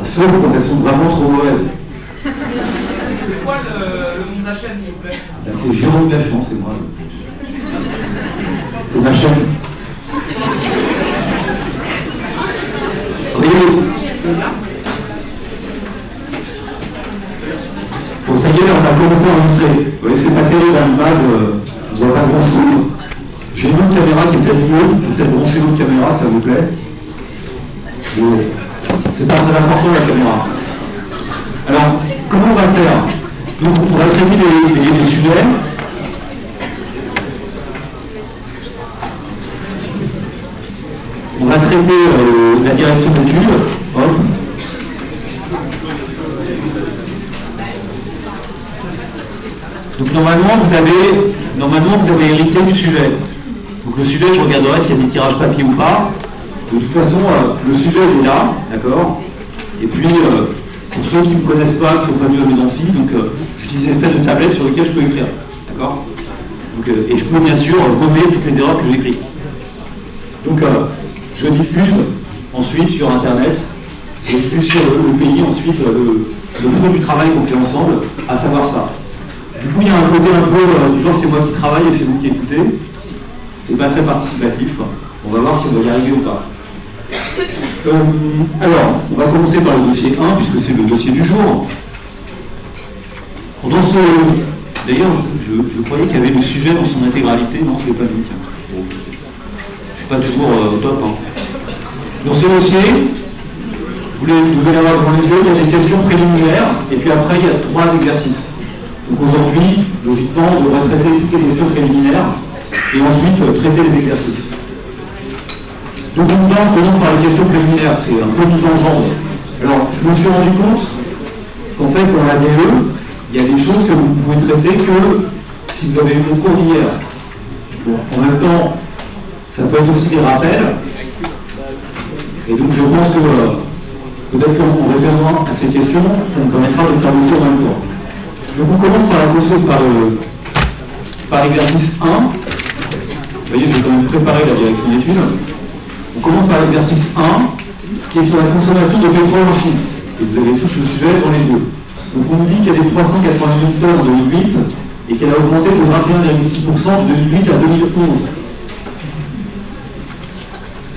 sauf quand elles sont vraiment trop mauvaises. C'est quoi le nom de la chaîne, s'il vous plaît? C'est Jérôme Lachon, c'est moi. C'est ma chaîne. Bon, ça y est, on a commencé à enregistrer. Vous voyez, c'est pas terrible à l'image, on voit pas grand chose. J'ai une autre caméra qui est peut-être mieux, peut-être brancher l'autre caméra, ça vous plaît. C'est pas très important la caméra. Alors, comment on va faire? Donc, on va traiter les sujets. On va traiter la direction d'études. Hop. Donc normalement vous avez hérité du sujet. Donc le sujet, je regarderai s'il y a des tirages papier ou pas. De toute façon, le sujet est là, d'accord. Et puis, pour ceux qui ne me connaissent pas, qui ne sont pas venus à mes amphis, donc j'utilise une espèce de tablette sur laquelle je peux écrire, d'accord. Et je peux bien sûr gommer toutes les erreurs que j'écris. Donc je diffuse ensuite sur Internet, je diffuse sur le pays ensuite le fond du travail qu'on fait ensemble, à savoir ça. Du coup, il y a un côté un peu du genre c'est moi qui travaille et c'est vous qui écoutez. C'est pas très participatif. On va voir si on va y arriver ou pas. Alors, on va commencer par le dossier 1, puisque c'est le dossier du jour. D'ailleurs, je croyais qu'il y avait le sujet dans son intégralité, non, je ne l'ai pas vu. Bon, je ne suis pas toujours au top. Hein. Dans ce dossier, vous devez l'avoir devant les yeux, il y a des questions préliminaires, et puis après, il y a 3 exercices. Donc aujourd'hui, logiquement, on devrait traiter toutes les questions préliminaires, et ensuite traiter les exercices. Donc on commence par les questions préliminaires, c'est un peu mis en jambe. Alors, je me suis rendu compte qu'en fait, dans l'ADE, il y a des choses que vous ne pouvez traiter que si vous avez eu mon cours d'hier. Bon, en même temps, ça peut être aussi des rappels. Et donc je pense que peut-être qu'en répondant à ces questions, ça nous permettra de faire le tour en même temps. Donc on commence par la chose par exercice 1. Vous voyez, j'ai quand même préparé la direction d'études. On commence par l'exercice 1, qui est sur la consommation de pétrole en Chine. Et vous avez tous le sujet dans les yeux. Donc on nous dit qu'elle est de 380 millions de tonnes en 2008 et qu'elle a augmenté de 21,6% de 2008 à 2011.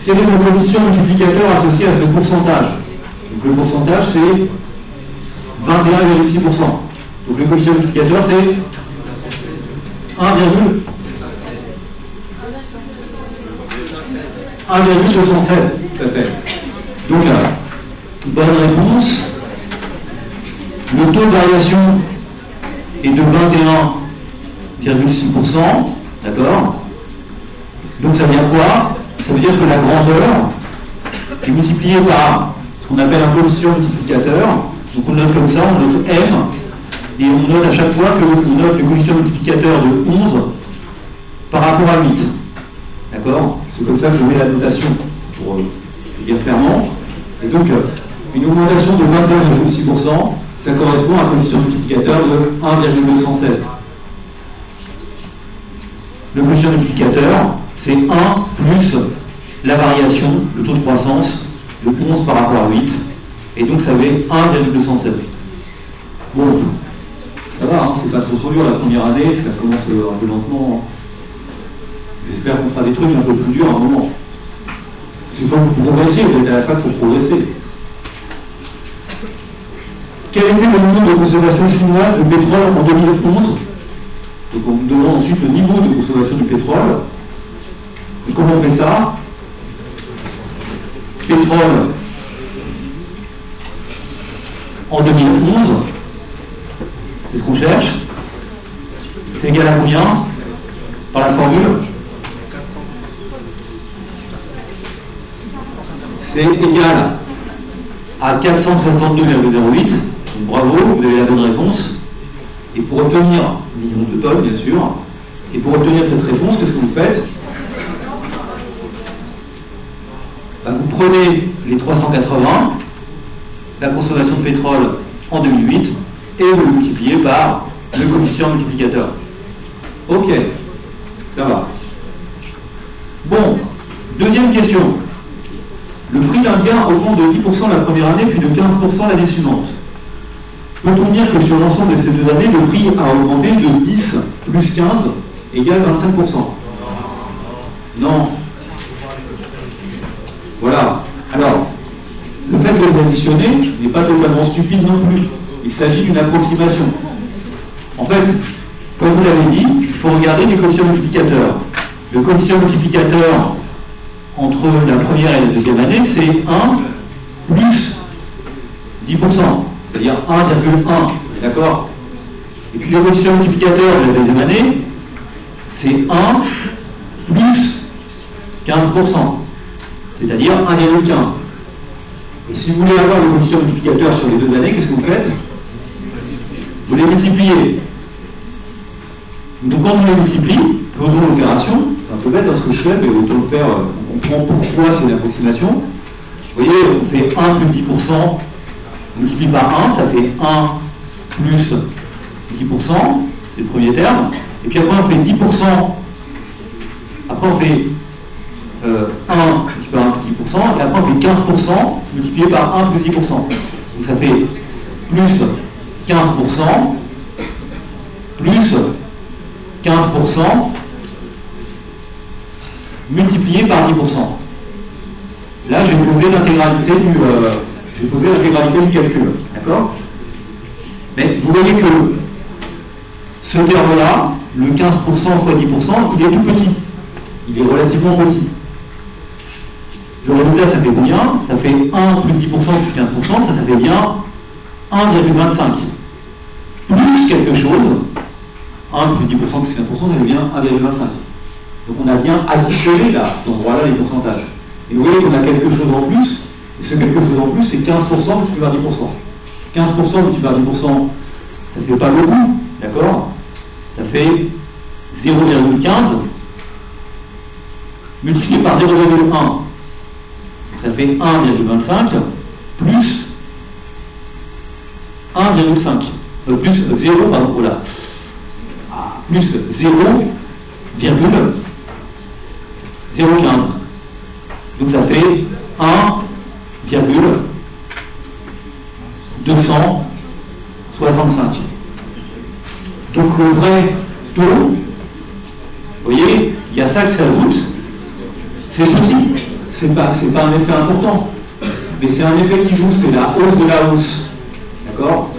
Quel est le coefficient multiplicateur associé à ce pourcentage? Donc le pourcentage c'est 21,6%. Donc le coefficient multiplicateur c'est 1,207, tout à fait. Donc, bonne réponse. Le taux de variation est de 21,6%, d'accord. Donc ça veut dire quoi? Ça veut dire que la grandeur est multipliée par ce qu'on appelle un coefficient multiplicateur. Donc on note comme ça, on note M, et on note à chaque fois que on note le coefficient multiplicateur de 11 par rapport à 8. D'accord? C'est comme ça que je mets la notation, pour dire clairement. Et donc, une augmentation de 21,6%, ça correspond à un coefficient multiplicateur de 1,216. Le coefficient multiplicateur, c'est 1 plus la variation, le taux de croissance, de 11 par rapport à 8. Et donc, ça fait 1,216. Bon, ça va, hein, c'est pas trop dur la première année, ça commence un peu lentement. J'espère qu'on fera des trucs un peu plus durs à un moment. Une fois que vous progressez, vous êtes à la fac pour progresser. Quel était le niveau de consommation chinoise de pétrole en 2011? Donc on vous demande ensuite le niveau de consommation du pétrole. Et comment on fait ça? Pétrole en 2011, c'est ce qu'on cherche. C'est égal à combien? Par la formule? C'est égal à 462,08. Bravo, vous avez la bonne réponse. Et pour obtenir millions de tonnes, bien sûr, et pour obtenir cette réponse, qu'est-ce que vous faites? Vous prenez les 380, la consommation de pétrole en 2008, et vous le multipliez par le coefficient multiplicateur. Ok, ça va. Bon, deuxième question. le prix d'un bien augmente de 10% la première année, puis de 15% l'année suivante. Peut-on dire que sur l'ensemble de ces 2 années, le prix a augmenté de 10 plus 15 égale 25%? Non. Voilà. Alors, le fait de les additionner n'est pas totalement stupide non plus. Il s'agit d'une approximation. En fait, comme vous l'avez dit, il faut regarder les coefficients multiplicateurs. Le coefficient multiplicateur entre la première et la deuxième année, c'est 1 plus 10%, c'est-à-dire 1,1, d'accord? Et puis le coefficient multiplicateur de la deuxième année, c'est 1 plus 15%, c'est-à-dire 1,15. Et si vous voulez avoir le coefficient multiplicateur sur les 2 années, qu'est-ce que vous faites? Vous les multipliez. Donc quand on les multiplie, faisons l'opération, c'est un peu bête dans ce que je fais, mais autant le faire, on comprend pourquoi c'est une approximation. Vous voyez, on fait 1 plus 10%, on multiplie par 1, ça fait 1 plus 10%, c'est le premier terme. Et puis après on fait 10%, après on fait 1 multiplié par 1 plus 10%, et après on fait 15% multiplié par 1 plus 10%. Donc ça fait plus 15%, plus 15% multiplié par 10%. Là, j'ai posé l'intégralité du calcul. D'accord? Mais vous voyez que ce terme-là, le 15% fois 10%, il est tout petit. Il est relativement petit. Le résultat, ça fait combien? Ça fait 1 plus 10% plus 15%, ça fait bien 1,25. Plus quelque chose, 1 plus 10% plus 15%, ça devient 1,25. Donc on a bien additionné là, à cet endroit-là, les pourcentages. Et vous voyez qu'on a quelque chose en plus, et ce quelque chose en plus, c'est 15% multiplié par 10%. 15% multiplié par 10%, ça ne fait pas beaucoup, d'accord? Ça fait 0,15 multiplié par 0,1. Ça fait 1,25 plus 1,5. Plus 0, pardon, voilà. Plus 0,015. Donc ça fait 1,265. Donc le vrai taux, vous voyez, il y a ça qui s'ajoute. C'est petit, c'est pas un effet important, mais c'est un effet qui joue, c'est la hausse de la hausse. D'accord?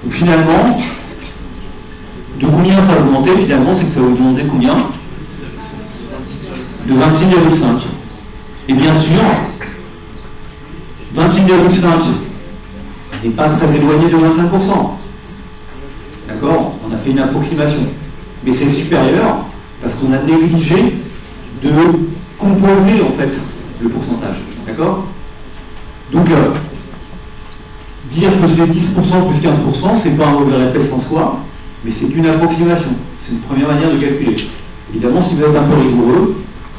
Donc finalement, de combien ça a augmenté finalement? C'est que ça a augmenté combien? De 26,5. Et bien sûr, 26,5 n'est pas très éloigné de 25%. D'accord? On a fait une approximation. Mais c'est supérieur parce qu'on a négligé de composer en fait le pourcentage. D'accord? Donc, dire que c'est 10% plus 15%, c'est pas un mauvais réflexe en soi, mais c'est une approximation. C'est une première manière de calculer. Évidemment, si vous êtes un peu rigoureux,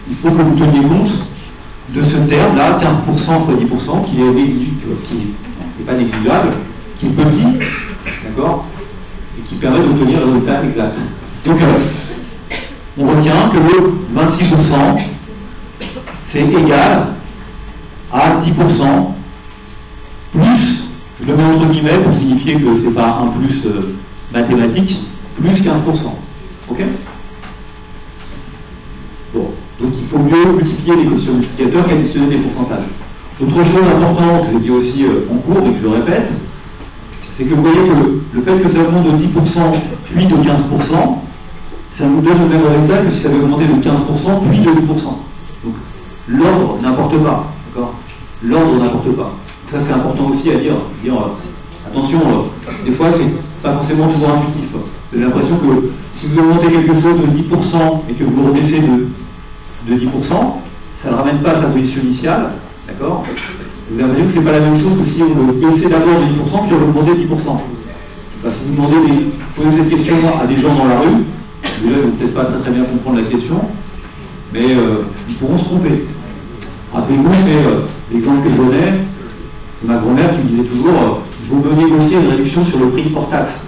il faut que vous teniez compte de ce terme-là, 15% fois 10%, qui est pas négligeable, qui est petit, d'accord, et qui permet d'obtenir le résultat exact. Donc, on retient que le 26%, c'est égal à 10% plus, je le mets entre guillemets pour signifier que c'est pas un plus mathématique, plus 15%. Ok? Bon, donc il faut mieux multiplier les coefficients multiplicateurs qu'additionner des pourcentages. Autre chose importante que j'ai dit aussi en cours et que je le répète, c'est que vous voyez que le fait que ça augmente de 10% puis de 15%, ça nous donne le même résultat que si ça avait augmenté de 15% puis de 10%. Donc l'ordre n'importe pas, d'accord? L'ordre n'importe pas. Ça c'est important aussi à dire attention, des fois c'est pas forcément toujours intuitif. J'ai l'impression que si vous augmentez quelque chose de 10% et que vous le rebaissez de 10%, ça ne ramène pas à sa position initiale, d'accord? Vous avez l'impression que c'est pas la même chose que si on le baissait d'abord de 10% puis on l'augmentait de 10%. Enfin, si vous demandez posez cette question à des gens dans la rue, là ils ne vont peut-être pas très bien comprendre la question, mais ils pourront se tromper. Rappelez-vous, c'est l'exemple que je donnais, c'est ma grand-mère qui me disait toujours il faut négocier une réduction sur le prix hors taxe,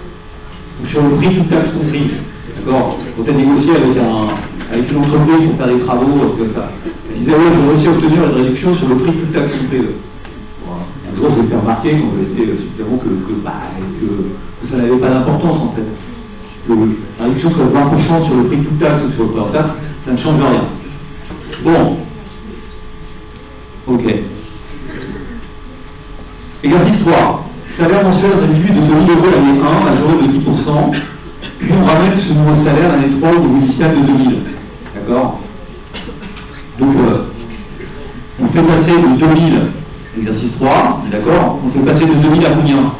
ou sur le prix toute taxe compris. D'accord? Quand elle négociait avec avec une entreprise pour faire des travaux, comme ça. Elle disait, ouais, je vais aussi obtenir une réduction sur le prix de toute taxe comprise. Un jour, je vais faire remarquer, quand j'étais suffisamment que ça n'avait pas d'importance, en fait. Que la réduction soit de 20% sur le prix de toute taxe ou sur le prix hors taxe, ça ne change rien. Bon. Ok. Exercice 3. Salaire mensuel d'un individu de 2 000 € l'année 1, majoré de 10%. Puis on ramène ce nouveau salaire l'année 3 au niveau initial de 2 000. D'accord? Donc, on fait passer de 2 000, exercice 3, d'accord? On fait passer de 2 000 à combien?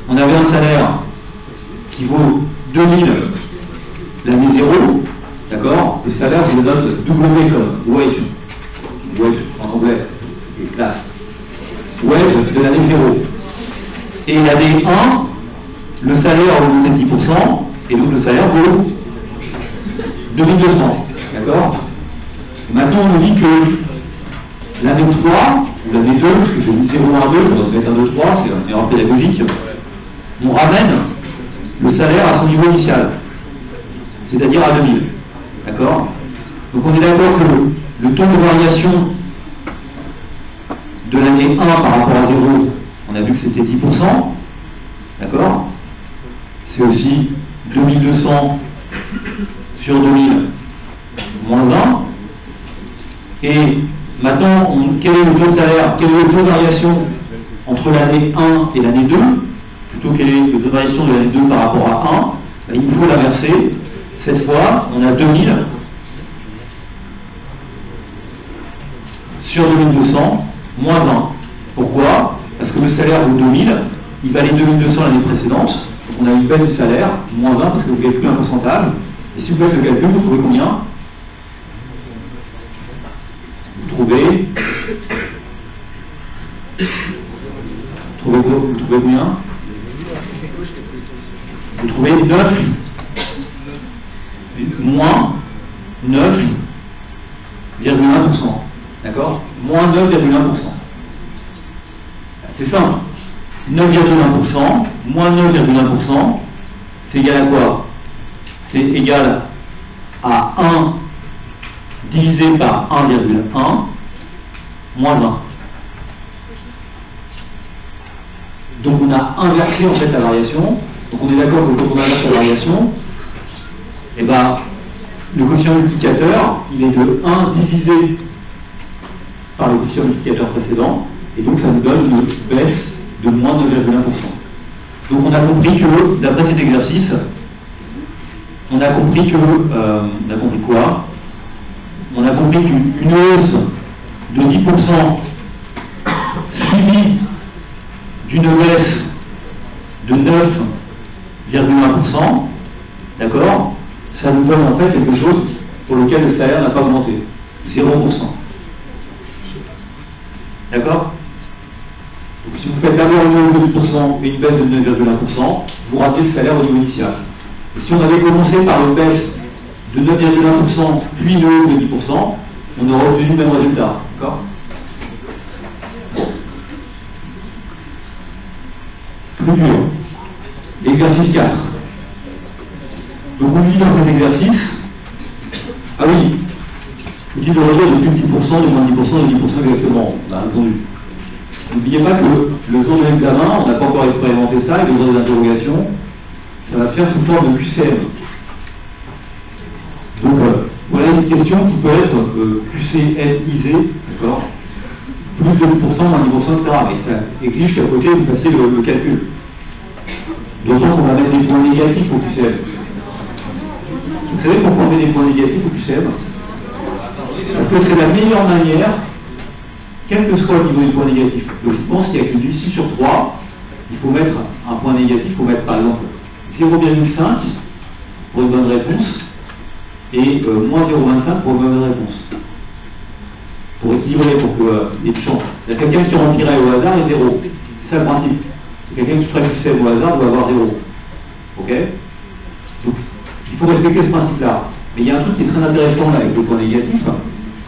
On avait un salaire qui vaut 2 000 l'année 0, d'accord? Le salaire, je le note W comme wage. Wage en anglais, et classe. Wage de l'année 0. Et l'année 1, le salaire vaut peut-être 10%, et donc le salaire vaut 2200. D'accord? Maintenant, on nous dit que l'année 3, ou l'année 2, parce que j'ai mis 0, 1, 2, je vais mettre un 2, 3, c'est une erreur pédagogique, on ramène le salaire à son niveau initial, c'est-à-dire à 2000. D'accord? Donc on est d'accord que le taux de variation de l'année 1 par rapport à 0, on a vu que c'était 10%. D'accord? C'est aussi 2200 sur 2000 moins 1. Et maintenant, quel est le taux de salaire? Quel est le taux de variation entre l'année 1 et l'année 2? Plutôt quel est le taux de variation de l'année 2 par rapport à 1? Ben, il faut l'inverser. Cette fois, on a 2000 sur 2200 moins 1. Pourquoi? Parce que le salaire vaut 2000, il valait 2200 l'année précédente, donc on a une baisse du salaire, moins 1 parce que vous calculez un pourcentage. Et si vous faites le calcul, vous trouvez combien? Vous trouvez combien? Vous trouvez 9 moins 9,1%. D'accord? Moins 9,1%. C'est simple. 9,1% moins 9,1%, c'est égal à quoi? C'est égal à 1 divisé par 1,1 moins 1. Donc on a inversé en fait la variation. Donc on est d'accord que quand on inverse la variation, eh ben, le coefficient multiplicateur, il est de 1 divisé par le coefficient multiplicateur précédent, et donc ça nous donne une baisse de moins 9,1%. Donc on a compris que, d'après cet exercice, on a compris quoi? On a compris qu'une hausse de 10% suivie d'une baisse de 9,1%, d'accord? Ça nous donne en fait quelque chose pour lequel le salaire n'a pas augmenté. 0%. D'accord? Donc, si vous faites d'abord une hausse de 10% et une baisse de 9,1%, vous ratez le salaire au niveau initial. Et si on avait commencé par une baisse de 9,1% puis une hausse de 10%, on aurait obtenu le même résultat. D'accord? Plus dur. Exercice 4. Donc on dit dans cet exercice, ah oui, on dit de redire de plus de 10%, de moins de 10%, de 10% exactement. On a répondu. N'oubliez pas que le jour de l'examen, on n'a pas encore expérimenté ça, et le jour des interrogations, ça va se faire sous forme de QCM. Donc voilà une question qui peut être QCMisée, d'accord? Plus de 10%, moins de 10%, etc. Mais ça exige qu'à côté vous fassiez le calcul. D'autant qu'on va mettre des points négatifs au QCM. Vous savez pourquoi on met des points négatifs au QCM? Parce que c'est la meilleure manière, quel que soit le niveau des points négatifs. Logiquement, s'il n'y a qu'une issue sur 3, il faut mettre un point négatif, il faut mettre par exemple 0,5 pour une bonne réponse et moins 0,25 pour une bonne réponse. Pour équilibrer, pour qu'il y ait de chance. Il y a quelqu'un qui remplirait au hasard et 0. C'est ça le principe. C'est quelqu'un qui ferait QCM au hasard doit avoir 0. Ok? Donc, il faut respecter ce principe-là. Mais il y a un truc qui est très intéressant là, avec les points négatifs,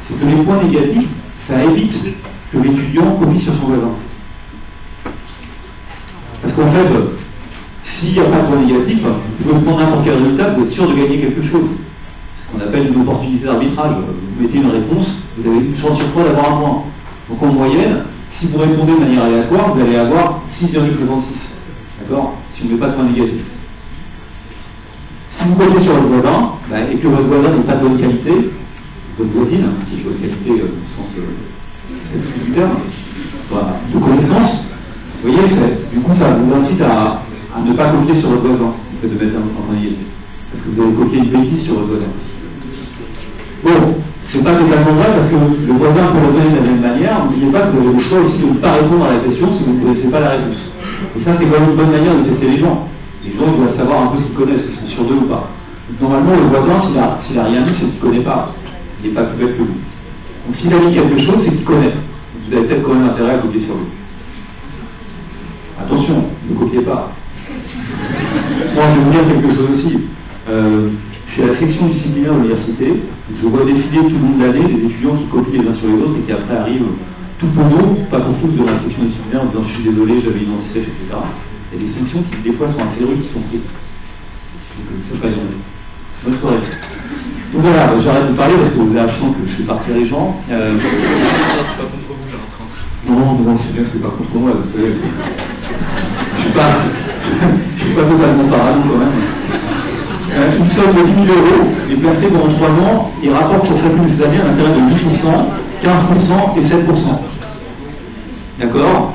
c'est que les points négatifs, ça évite que l'étudiant copie sur son voisin. Parce qu'en fait, s'il n'y a pas de point négatif, vous pouvez prendre n'importe quel résultat, vous êtes sûr de gagner quelque chose. C'est ce qu'on appelle une opportunité d'arbitrage. Vous mettez une réponse, vous avez une chance sur 3 d'avoir un point. Donc en moyenne, si vous répondez de manière aléatoire, vous allez avoir 6,66. D'accord? Si vous ne mettez pas de point négatif. Si vous copiez sur votre voisin, et que votre voisin n'est pas de bonne qualité, votre voisine, qui est de bonne qualité au sens du terme, de connaissance, vous voyez, du coup ça vous incite à ne pas copier sur votre voisin, le fait de mettre un point négatif. Parce que vous avez copié une bêtise sur votre voisin. Bon, c'est pas totalement vrai parce que le voisin peut répondre de la même manière. N'oubliez pas que vous avez le choix aussi de ne pas répondre à la question si vous ne connaissez pas la réponse. Et ça, c'est quand même une bonne manière de tester les gens. Les gens ils doivent savoir un peu ce qu'ils connaissent, s'ils sont sur d'eux ou pas. Donc, normalement, le voisin, s'il a rien dit, c'est qu'il ne connaît pas. Il n'est pas plus bête que vous. Donc s'il a dit quelque chose, c'est qu'il connaît. Donc, vous avez peut-être quand même intérêt à copier sur lui. Attention, ne copiez pas. Moi, je vais vous dire quelque chose aussi. Je suis à la section disciplinaire de l'université. Je vois défiler tout le long de l'année des étudiants qui copient les uns sur les autres et qui après arrivent tout pour nous, pas pour tous, de la section disciplinaire en disant je suis désolé, j'avais une anti-sèche, etc. Il y a des sanctions qui des fois sont assez rudes qui sont prises. Donc c'est pas bien. Bonne soirée. Donc voilà, j'arrête de parler parce que là je sens que je fais partir les gens. C'est pas contre vous, j'ai un train. Non, je sais bien que c'est pas contre moi, vous savez. Je suis pas totalement parano quand même. Une somme de 10 000 euros est placée pendant 3 ans et rapporte pour chacune de ces années un intérêt de 8%, 15% et 7%. D'accord?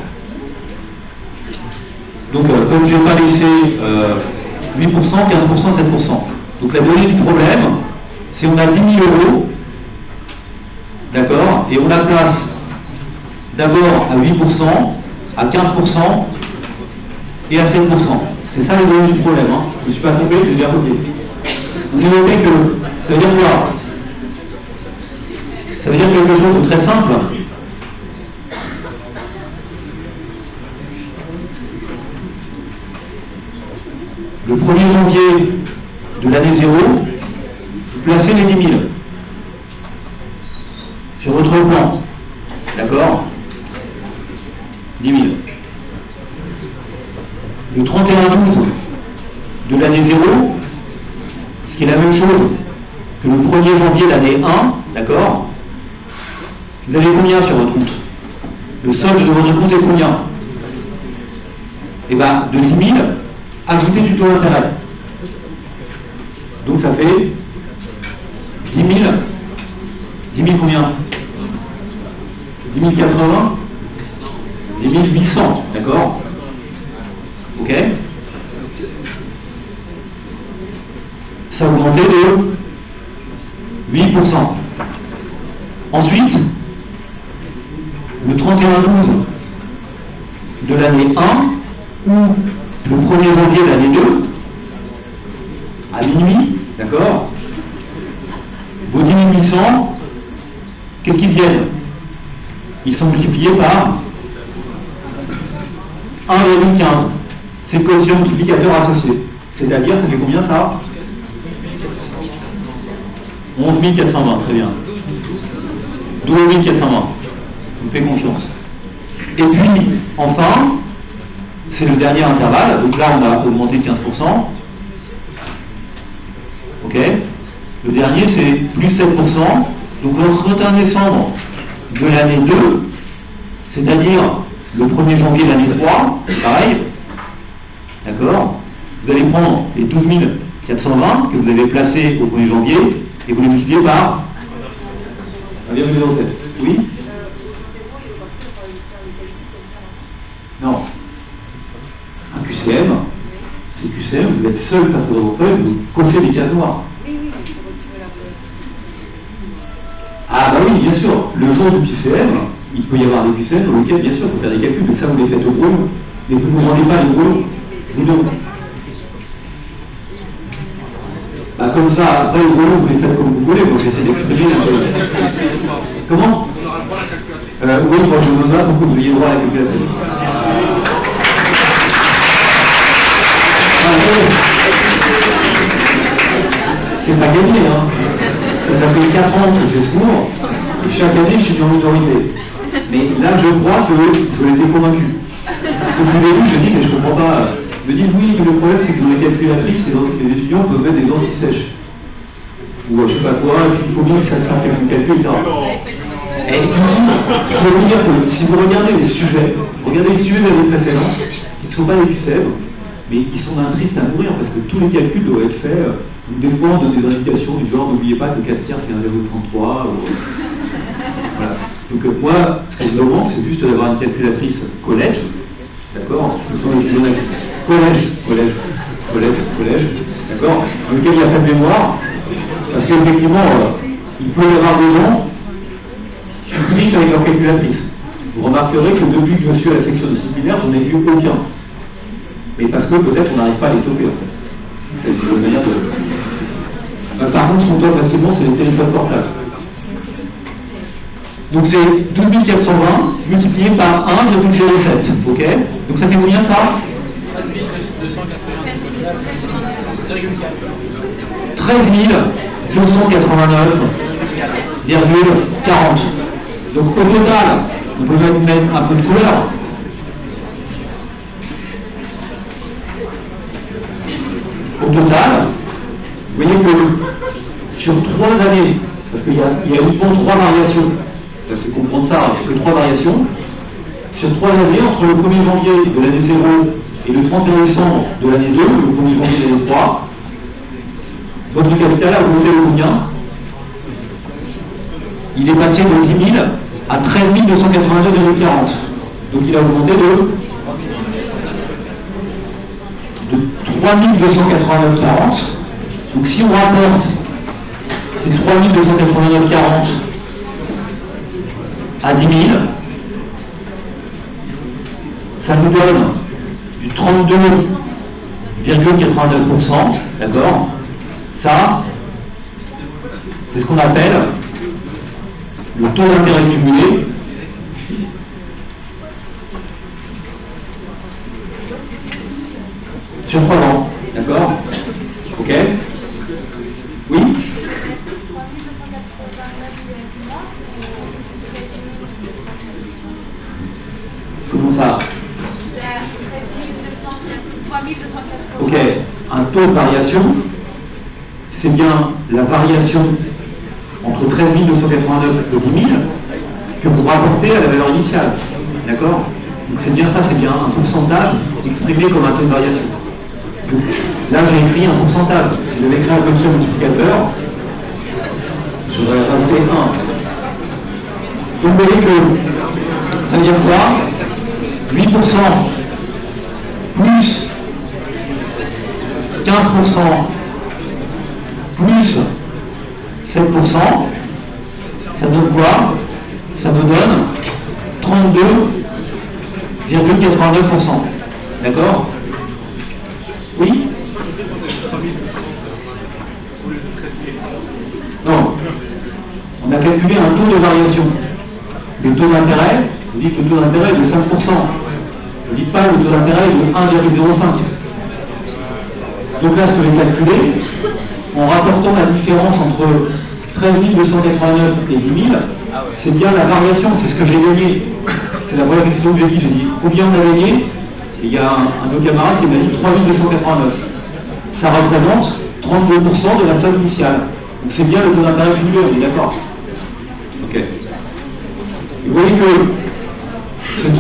Donc, comme je n'ai pas laissé 8%, 15%, 7%. Donc, la donnée du problème, c'est on a 10 000 euros, d'accord? Et on la place d'abord à 8%, à 15% et à 7%. C'est ça les données du problème. Hein. Je ne me suis pas trompé, je vais bien copier. Vous notez que ça veut dire quoi? Ça veut dire quelque chose de très simple. Le 1er janvier de l'année 0, vous placez les 10 000 sur votre plan. D'accord? 10 000. Le 31-12 de l'année 0, ce qui est la même chose que le 1er janvier de l'année 1, d'accord? Vous avez combien sur votre compte? Le solde de votre compte est combien? Eh bien, de 10 000, ajoutez du taux d'intérêt. Donc ça fait 10 000. 10 000 combien? 10 080? 10 800, d'accord? Ok? Ça a augmenté de 8%. Ensuite, le 31-12 de l'année 1 ou le 1er janvier de l'année 2, à minuit, d'accord? Vos 10 800, qu'est-ce qu'ils viennent? Ils sont multipliés par 1,15. C'est le quotient multiplicateur associé. C'est-à-dire, ça fait combien ça? 11 420, très bien. 12 420. Je vous fais confiance. Et puis, enfin, c'est le dernier intervalle. Donc là, on a augmenté de 15%. Ok? Le dernier, c'est plus 7%. Donc, le 31 décembre de l'année 2, c'est-à-dire le 1er janvier de l'année 3, pareil. D'accord? Vous allez prendre les 12 420 que vous avez placés au 1er janvier et vous les multipliez par 1,07. Oui? Non. Un QCM, c'est QCM, vous êtes seul face au feuille, vous cochez des cases noires. Ah bah oui, bien sûr. Le jour du QCM, il peut y avoir des QCM dans lesquels, bien sûr, il faut faire des calculs, mais ça vous les faites au brûle. Mais vous ne vous rendez pas les brûles. Vous non. Bah comme ça, après les brûles, vous les faites comme vous voulez. Moi, j'essaie d'exprimer un peu. Comment? Oui, moi je me note pour que vous ayez droit à la calculatrice. C'est pas gagné, hein. Ça fait 4 ans que j'ai ce cours, et chaque année je suis en minorité. Mais là je crois que je les ai convaincus. Parce que au début je dis mais je comprends pas, me disent oui, mais le problème c'est que dans les calculatrices, les étudiants peuvent mettre des lentilles sèches. Ou je sais pas quoi, et puis il faut bien que ça fasse un calcul, etc. Et du coup, je peux vous dire que si vous regardez les sujets de l'année précédente, qui ne sont pas des QCM, mais ils sont d'un triste à mourir parce que tous les calculs doivent être faits. Des fois, on donne des indications du genre n'oubliez pas que 4 tiers c'est 1,33. Voilà. Donc moi, ce que je demande, c'est juste d'avoir une calculatrice collège, d'accord, parce que ce sont les collège, d'accord, dans lequel il n'y a pas de mémoire, parce qu'effectivement, il peut y avoir des gens qui trichent avec leur calculatrice. Vous remarquerez que depuis que je suis à la section disciplinaire, j'en ai vu aucun. Mais parce que peut-être on n'arrive pas à les toper en fait. C'est une manière de... Par contre, ce qu'on doit facilement, c'est les téléphones portables. Donc c'est 12 420 multiplié par 1,07. Ok. Donc ça fait combien ça 13 289,40. Donc au total, on peut mettre un peu de couleur. Au total, vous voyez que sur 3 années, parce qu'il y a uniquement 3 variations, c'est comprendre ça, il n'y a que 3 variations, sur 3 années, entre le 1er janvier de l'année 0 et le 31 décembre de l'année 2, le 1er janvier de l'année 3, votre capital a augmenté de combien? Il est passé de 10 000 à 13 289,40. Donc il a augmenté de 3 289,40. Donc si on rapporte ces 3 289,40 à 10 000, ça nous donne du 32,89%, d'accord? Ça, c'est ce qu'on appelle le taux d'intérêt cumulé sur 3 ans, d'accord? Ok? Oui? Comment ça? Ok, un taux de variation, c'est bien la variation entre 13 289 et 10 000 que vous rapportez à la valeur initiale. D'accord? Donc c'est bien ça, c'est bien un pourcentage exprimé comme un taux de variation. Donc, là j'ai écrit un pourcentage. Si j'avais écrit un quotient multiplicateur, j'aurais rajouté 1 en fait. Donc vous voyez que ça veut dire quoi? 8% plus 15% plus 7%, ça donne quoi? Ça me donne 32,89%. D'accord? Oui? Non. On a calculé un taux de variation. Le taux d'intérêt, vous dites que le taux d'intérêt est de 5%. Vous ne dites pas le taux d'intérêt est de 1,05. Donc là, ce que j'ai calculé, en rapportant la différence entre 13 289 et 10 000, c'est bien la variation, c'est ce que j'ai gagné. C'est la première question que j'ai dit. J'ai dit combien on a gagné? Et il y a un de nos camarades qui m'a dit 3 289. Ça représente 32% de la somme initiale. Donc c'est bien le taux d'intérêt cumulé, on est d'accord? Ok. Et vous voyez que ce 32,89,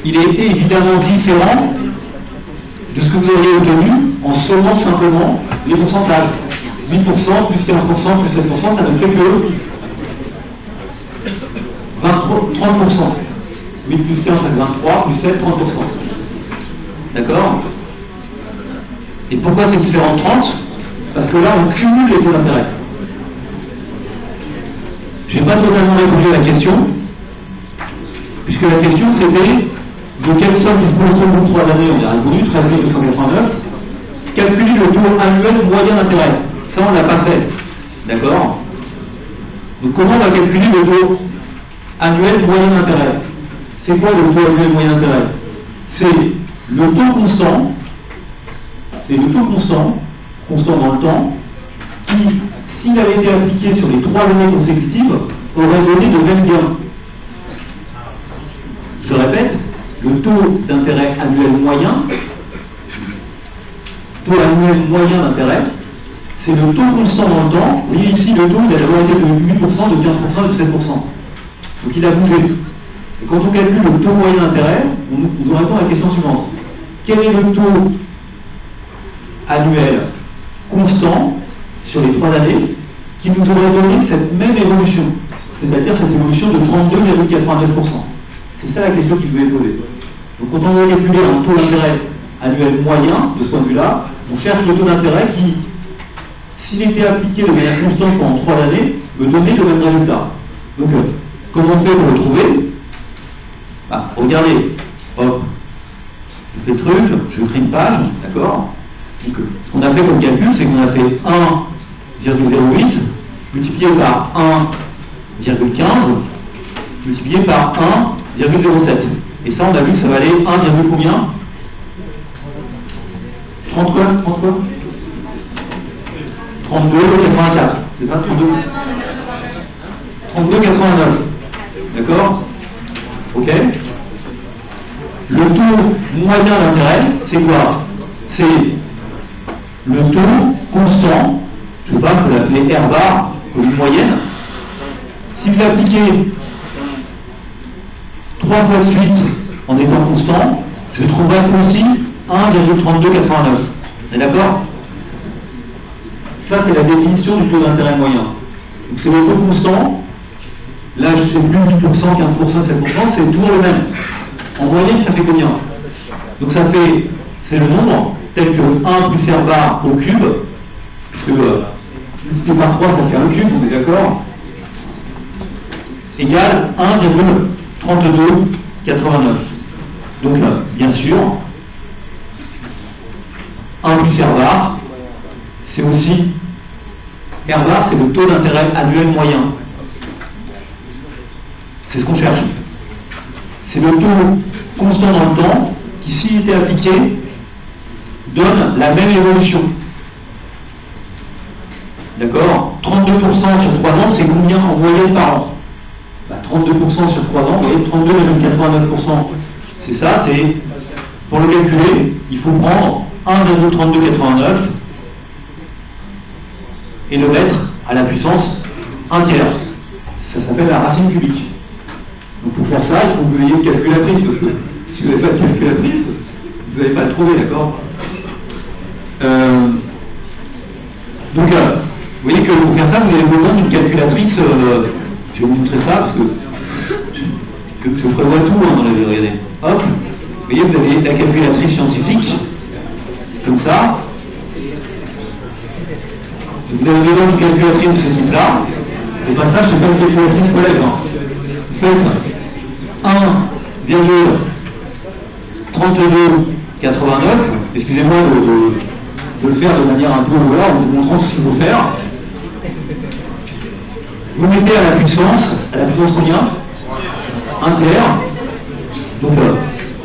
il est évidemment différent de ce que vous auriez obtenu en sommant simplement les pourcentages. 8%, plus 15%, plus 7%, ça ne fait que 30%. 8 plus 15, ça fait 23, plus 7, 30%. D'accord? Et pourquoi c'est différent de 30? Parce que là, on cumule les taux d'intérêt. Je n'ai pas totalement répondu à la question, puisque la question c'était de quelle somme dispose-t-on au bout de 3 années? On a répondu 13 289. Calculer le taux annuel moyen d'intérêt. Ça, on ne l'a pas fait. D'accord? Donc, comment on va calculer le taux annuel moyen d'intérêt? C'est quoi le taux annuel moyen d'intérêt? C'est le taux constant. C'est le taux constant dans le temps, qui, s'il avait été appliqué sur les 3 années consécutives, aurait donné de mêmes gains. Je répète, le le taux d'intérêt annuel moyen. Taux annuel moyen d'intérêt, c'est le taux constant dans le temps. Vous voyez ici, le taux, il a d'abord été de 8%, de 15% et de 7%. Donc il a bougé. Et quand on calcule le taux moyen d'intérêt, on doit répondre à la question suivante. Quel est le taux annuel constant sur les 3 années qui nous aurait donné cette même évolution, c'est-à-dire cette évolution de 32,89%. C'est ça la question qu'il vous est posée. Donc quand on veut calculer un taux d'intérêt annuel moyen, de ce point de vue-là, on cherche le taux d'intérêt qui, s'il était appliqué de manière constante pendant 3 années, me donnait le même résultat. Donc comment on fait pour le trouver? Regardez, hop, je fais le truc, je crée une page, d'accord? Donc ce qu'on a fait comme calcul, c'est qu'on a fait 1,08 multiplié par 1,15 multiplié par 1,07. Et ça, on a vu que ça valait 1, combien? 30 quoi? 32,84. C'est ça, 32,89. D'accord? Ok? Le taux moyen d'intérêt, c'est quoi? C'est le taux constant, je ne sais pas, on peut l'appeler R bar, comme une moyenne. Si vous l'appliquez 3 fois de suite en étant constant, je trouverai aussi 1,3289. On est d'accord? Ça, c'est la définition du taux d'intérêt moyen. Donc c'est le taux constant. Là, je sais plus 8%, 15%, 7%, c'est toujours le même. En moyenne, ça fait combien? Donc ça fait, c'est le nombre, tel que 1 plus R bar au cube, puisque multiplié par 3, ça fait 1 cube, on est d'accord? Égale 1,3289. Donc bien sûr, 1 plus R bar, c'est aussi, R bar, c'est le taux d'intérêt annuel moyen. C'est ce qu'on cherche. C'est le taux constant dans le temps qui, s'il était appliqué, donne la même évolution. D'accord? 32% sur 3 ans, c'est combien en moyenne par an? 32% sur 3 ans, vous voyez, 32,89%. C'est ça, c'est, pour le calculer, il faut prendre 1,3289 et le mettre à la puissance 1 tiers. Ça s'appelle la racine cubique. Donc pour faire ça, il faut que vous ayez une calculatrice, parce que si vous n'avez pas de calculatrice, vous n'allez pas le trouver, d'accord? Donc, vous voyez que pour faire ça, vous avez besoin d'une calculatrice. Je vais vous montrer ça, parce que je prévois tout dans la vie. Regardez. Hop, vous voyez, vous avez la calculatrice scientifique, comme ça. Vous avez besoin d'une calculatrice de ce type-là. Et bien ça, je ne sais pas une calculatrice collègue. Vous faites 1,3289. Excusez-moi de le faire de manière un peu voilà, en vous montrant tout ce qu'il faut faire. Vous mettez à la puissance combien? 1 tiers. Donc,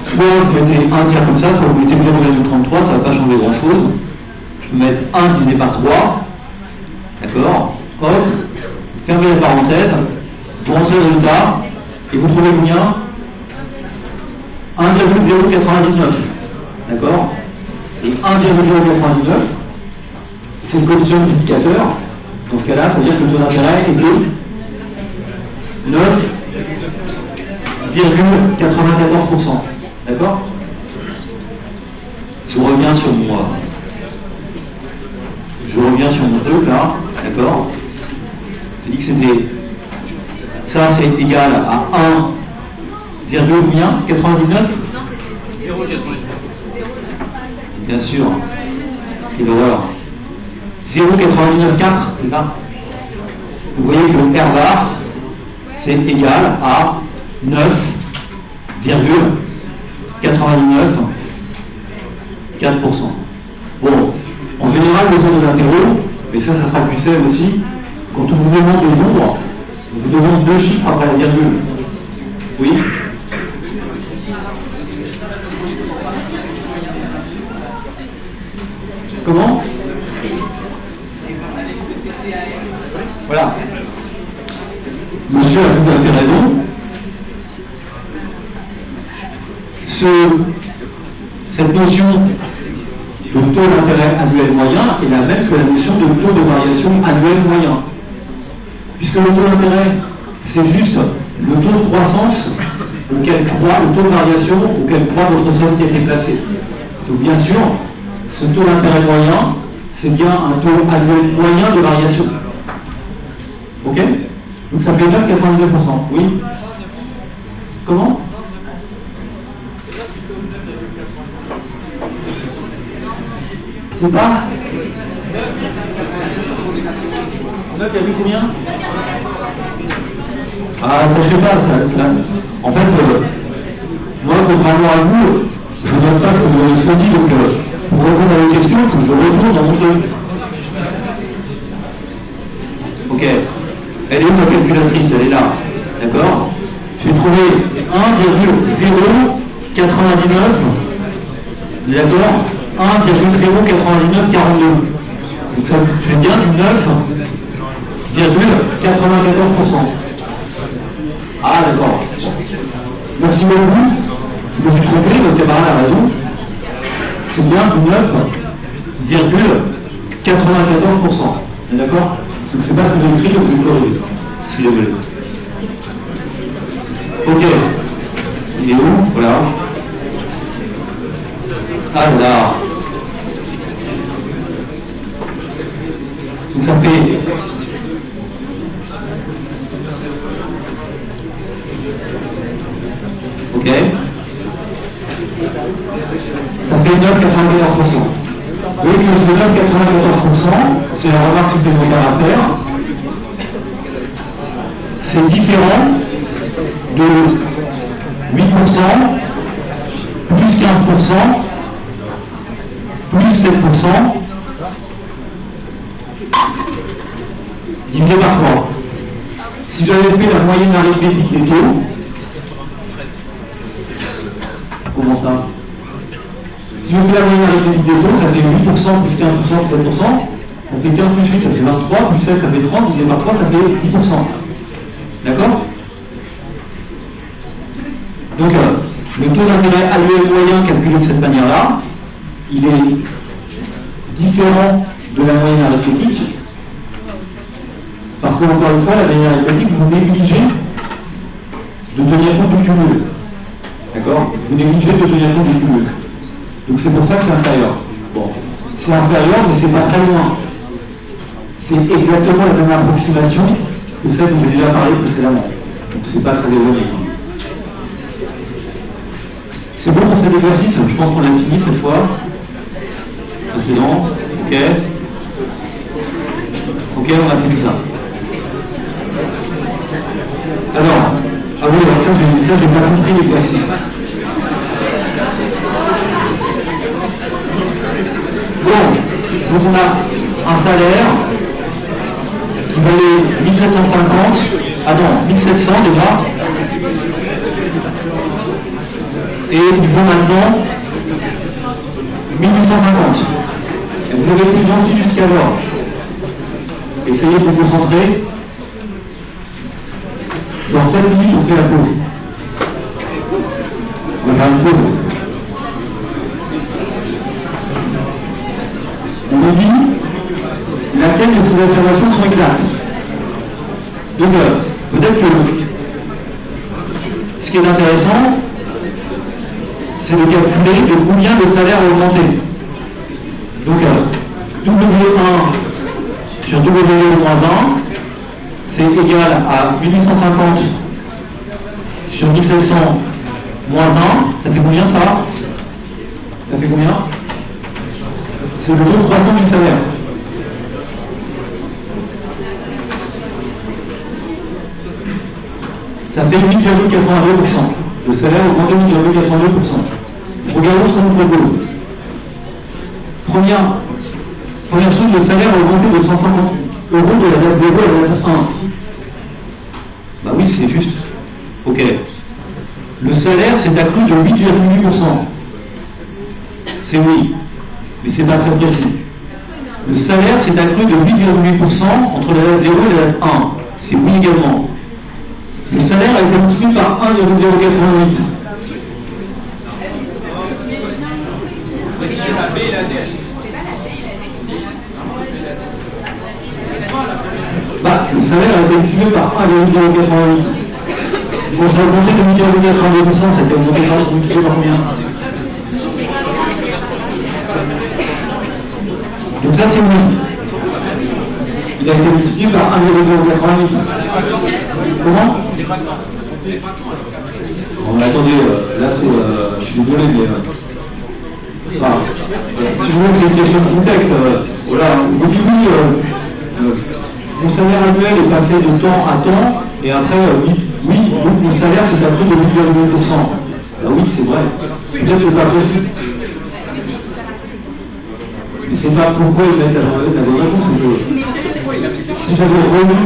soit vous mettez 1 tiers comme ça, soit vous mettez 0,33, ça ne va pas changer grand chose. Je peux mettre 1 divisé par 3. D'accord? Hop, vous fermez la parenthèse, vous rentrez le résultat, et vous trouvez combien? 1,099. D'accord? Et 1,099, c'est le coefficient multiplicateur. Dans ce cas-là, ça veut dire que le taux d'intérêt est de 9,94%. D'accord? Je reviens sur mon truc là. D'accord? Je dis que c'était. Ça, c'est égal à 1,99. Bien sûr. Quelle horreur. 0,994, c'est ça? Vous voyez que le R bar, c'est égal à 9,994%. Bon, en général, le temps de l'interro, et ça sera plus simple aussi, quand on vous demande des nombres, on vous demande 2 chiffres après la virgule. Oui? Comment? Voilà. Monsieur a tout à fait raison. Ce cette notion de taux d'intérêt annuel moyen est la même que la notion de taux de variation annuel moyen. Puisque le taux d'intérêt, c'est juste le taux de croissance auquel croît, le taux de variation auquel croît votre somme qui a été placée. Donc bien sûr, ce taux d'intérêt moyen, c'est bien un taux annuel moyen de variation. Ok? Donc ça fait 9,82%. Oui? Comment? C'est pas 9, combien? Ah, ça je sais pas, ça. En fait, moi, contrairement à vous, je ne donne pas ce que vous avez dit, donc pour répondre à vos questions, il faut que je retourne dans mon truc. Ok. Elle est où ma calculatrice? Elle est là. D'accord? J'ai trouvé 1,099. D'accord? 1,09942. Donc ça fait bien du 9,94%. Ah d'accord. Merci beaucoup. Je me suis trompé, votre camarade a raison. C'est bien du 9,94%. D'accord? Donc c'est pas ce que j'ai écrit, donc je vais corriger. Je suis désolé. Ok. Il est où? Voilà. Alors. Donc ça fait. Ok. Ça fait 9,94%. Oui, que ce 9,94%, c'est la remarque supplémentaire à faire. C'est différent de 8%, plus 15%, plus 7%, divisé par 3. Si j'avais fait la moyenne arithmétique des taux, comment ça? Si je fais la moyenne arithmétique des taux, ça fait 8%, plus 15%, plus 7%, ça fait 15 plus 8, ça fait 23, plus 7, ça fait 30, divisé par 3, ça fait 10%. D'accord? Donc, le taux d'intérêt annuel moyen calculé de cette manière-là, il est différent de la moyenne arithmétique, parce que, encore une fois, la moyenne arithmétique, vous négligez de tenir compte du cumul. D'accord? Vous négligez de tenir compte du cumul. Donc c'est pour ça que c'est inférieur. Bon, c'est inférieur, mais c'est pas très loin. C'est exactement la même approximation que celle dont j'ai déjà parlé précédemment. Donc c'est pas très éloigné. C'est bon pour cet exercice? Je pense qu'on l'a fini cette fois. Précédent. Ok. Ok, on a fait tout ça. Alors, ah oui, alors ça j'ai pas compris l'exercice. Bon, donc on a un salaire qui valait 1750, ah non, 1700 déjà, et il vaut maintenant 1850. Et vous avez été gentil jusqu'alors. Essayez de vous concentrer. Dans 7 minutes, on fait la pause. On va faire une pause. On nous dit laquelle de ces affirmations sont exactes. Donc, peut-être que ce qui est intéressant, c'est de calculer de combien le salaire a augmenté. Donc, W1 sur W-20, c'est égal à 1850 sur 1700 moins 1. Ça fait combien ça? Ça fait combien? C'est le taux de croissance du salaire. Ça fait 8,82%. Le salaire augmente de 8,82%. Regardons ce qu'on nous propose. Première chose, le salaire a augmenté de 150 € de la date 0 à la date 1. Bah oui, c'est juste. Ok. Le salaire s'est accru de 8,8%. C'est oui. Mais c'est pas très précis. Le salaire s'est accru de 8,8% entre la date 0 et la date 1. C'est oui également. Le salaire a été multiplié par 1,088. multiplié par 1,88. Bon, ça a augmenté de 1,82%, ça a été augmenté par multiplié par combien? Donc ça c'est oui. Il a été multiplié par 1,88. Comment? Bon, attendez, là c'est... je suis désolé, mais... enfin, si vous voulez, c'est une question de contexte. Voilà, vous dites oui, mon salaire annuel est passé de temps à temps, et après, oui, donc mon salaire s'est accru de 8,2%. Ah oui, c'est vrai. Peut-être c'est pas précis. Mais c'est pas pourquoi ils mettent la bonne réponse, c'est que si j'avais relu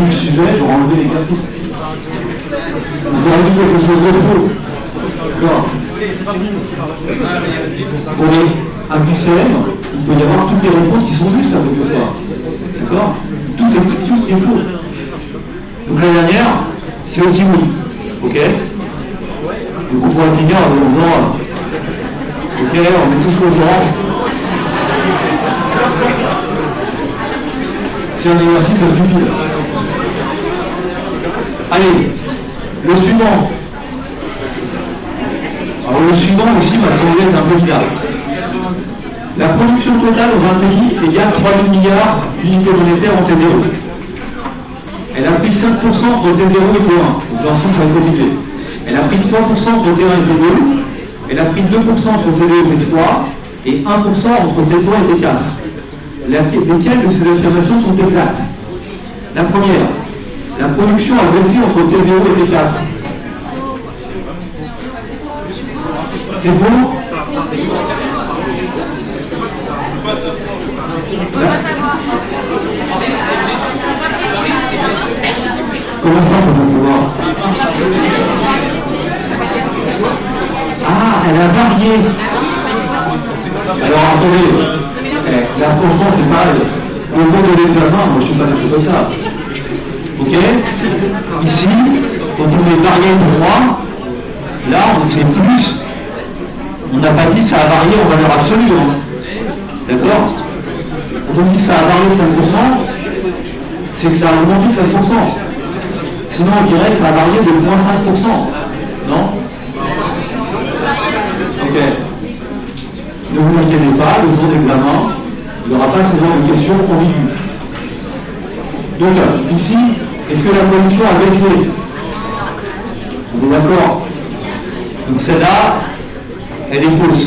le sujet, j'aurais enlevé l'exercice. J'aurais dit quelque chose de faux. D'accord. Pour un QCM, il peut y avoir toutes les réponses qui sont justes avec le soir. D'accord. Tout est faux. Donc la dernière, c'est aussi oui. Ok. Donc on pourra finir en disant ok, on est tous contents. C'est un exercice stupide. Allez, le suivant. Alors le suivant aussi m'a semblé être un peu bizarre. La production totale dans un pays égale 3 000 milliards d'unités monétaires en T0. Elle a pris 5% entre T0 et T1. Donc l'ensemble ça va être compliqué. Elle a pris 3% entre T1 et T2. Elle a pris 2% entre T2 et T3 et 1% entre T3 et T4. Lesquelles de ces affirmations sont exactes? La première, la production a baissé entre T0 et T4. C'est faux? Comment ça on peut savoir? Ah, elle a varié. Alors attendez, là franchement c'est pareil. Au cours de l'examen, moi je suis pas du tout comme ça. Ok? Ici, quand on est varié pour 3, là on sait plus. On n'a pas dit ça a varié en valeur absolue. Hein. D'accord? Quand on dit ça a varié 5%, c'est que ça a augmenté 5%. Sinon on dirait que ça a varié de moins 5%. Non? Ok. Ne vous inquiétez pas, le jour d'examen, il n'y aura pas ce genre de questions ambiguës. Donc, ici, est-ce que la production a baissé? On est d'accord? Donc celle-là, elle est fausse.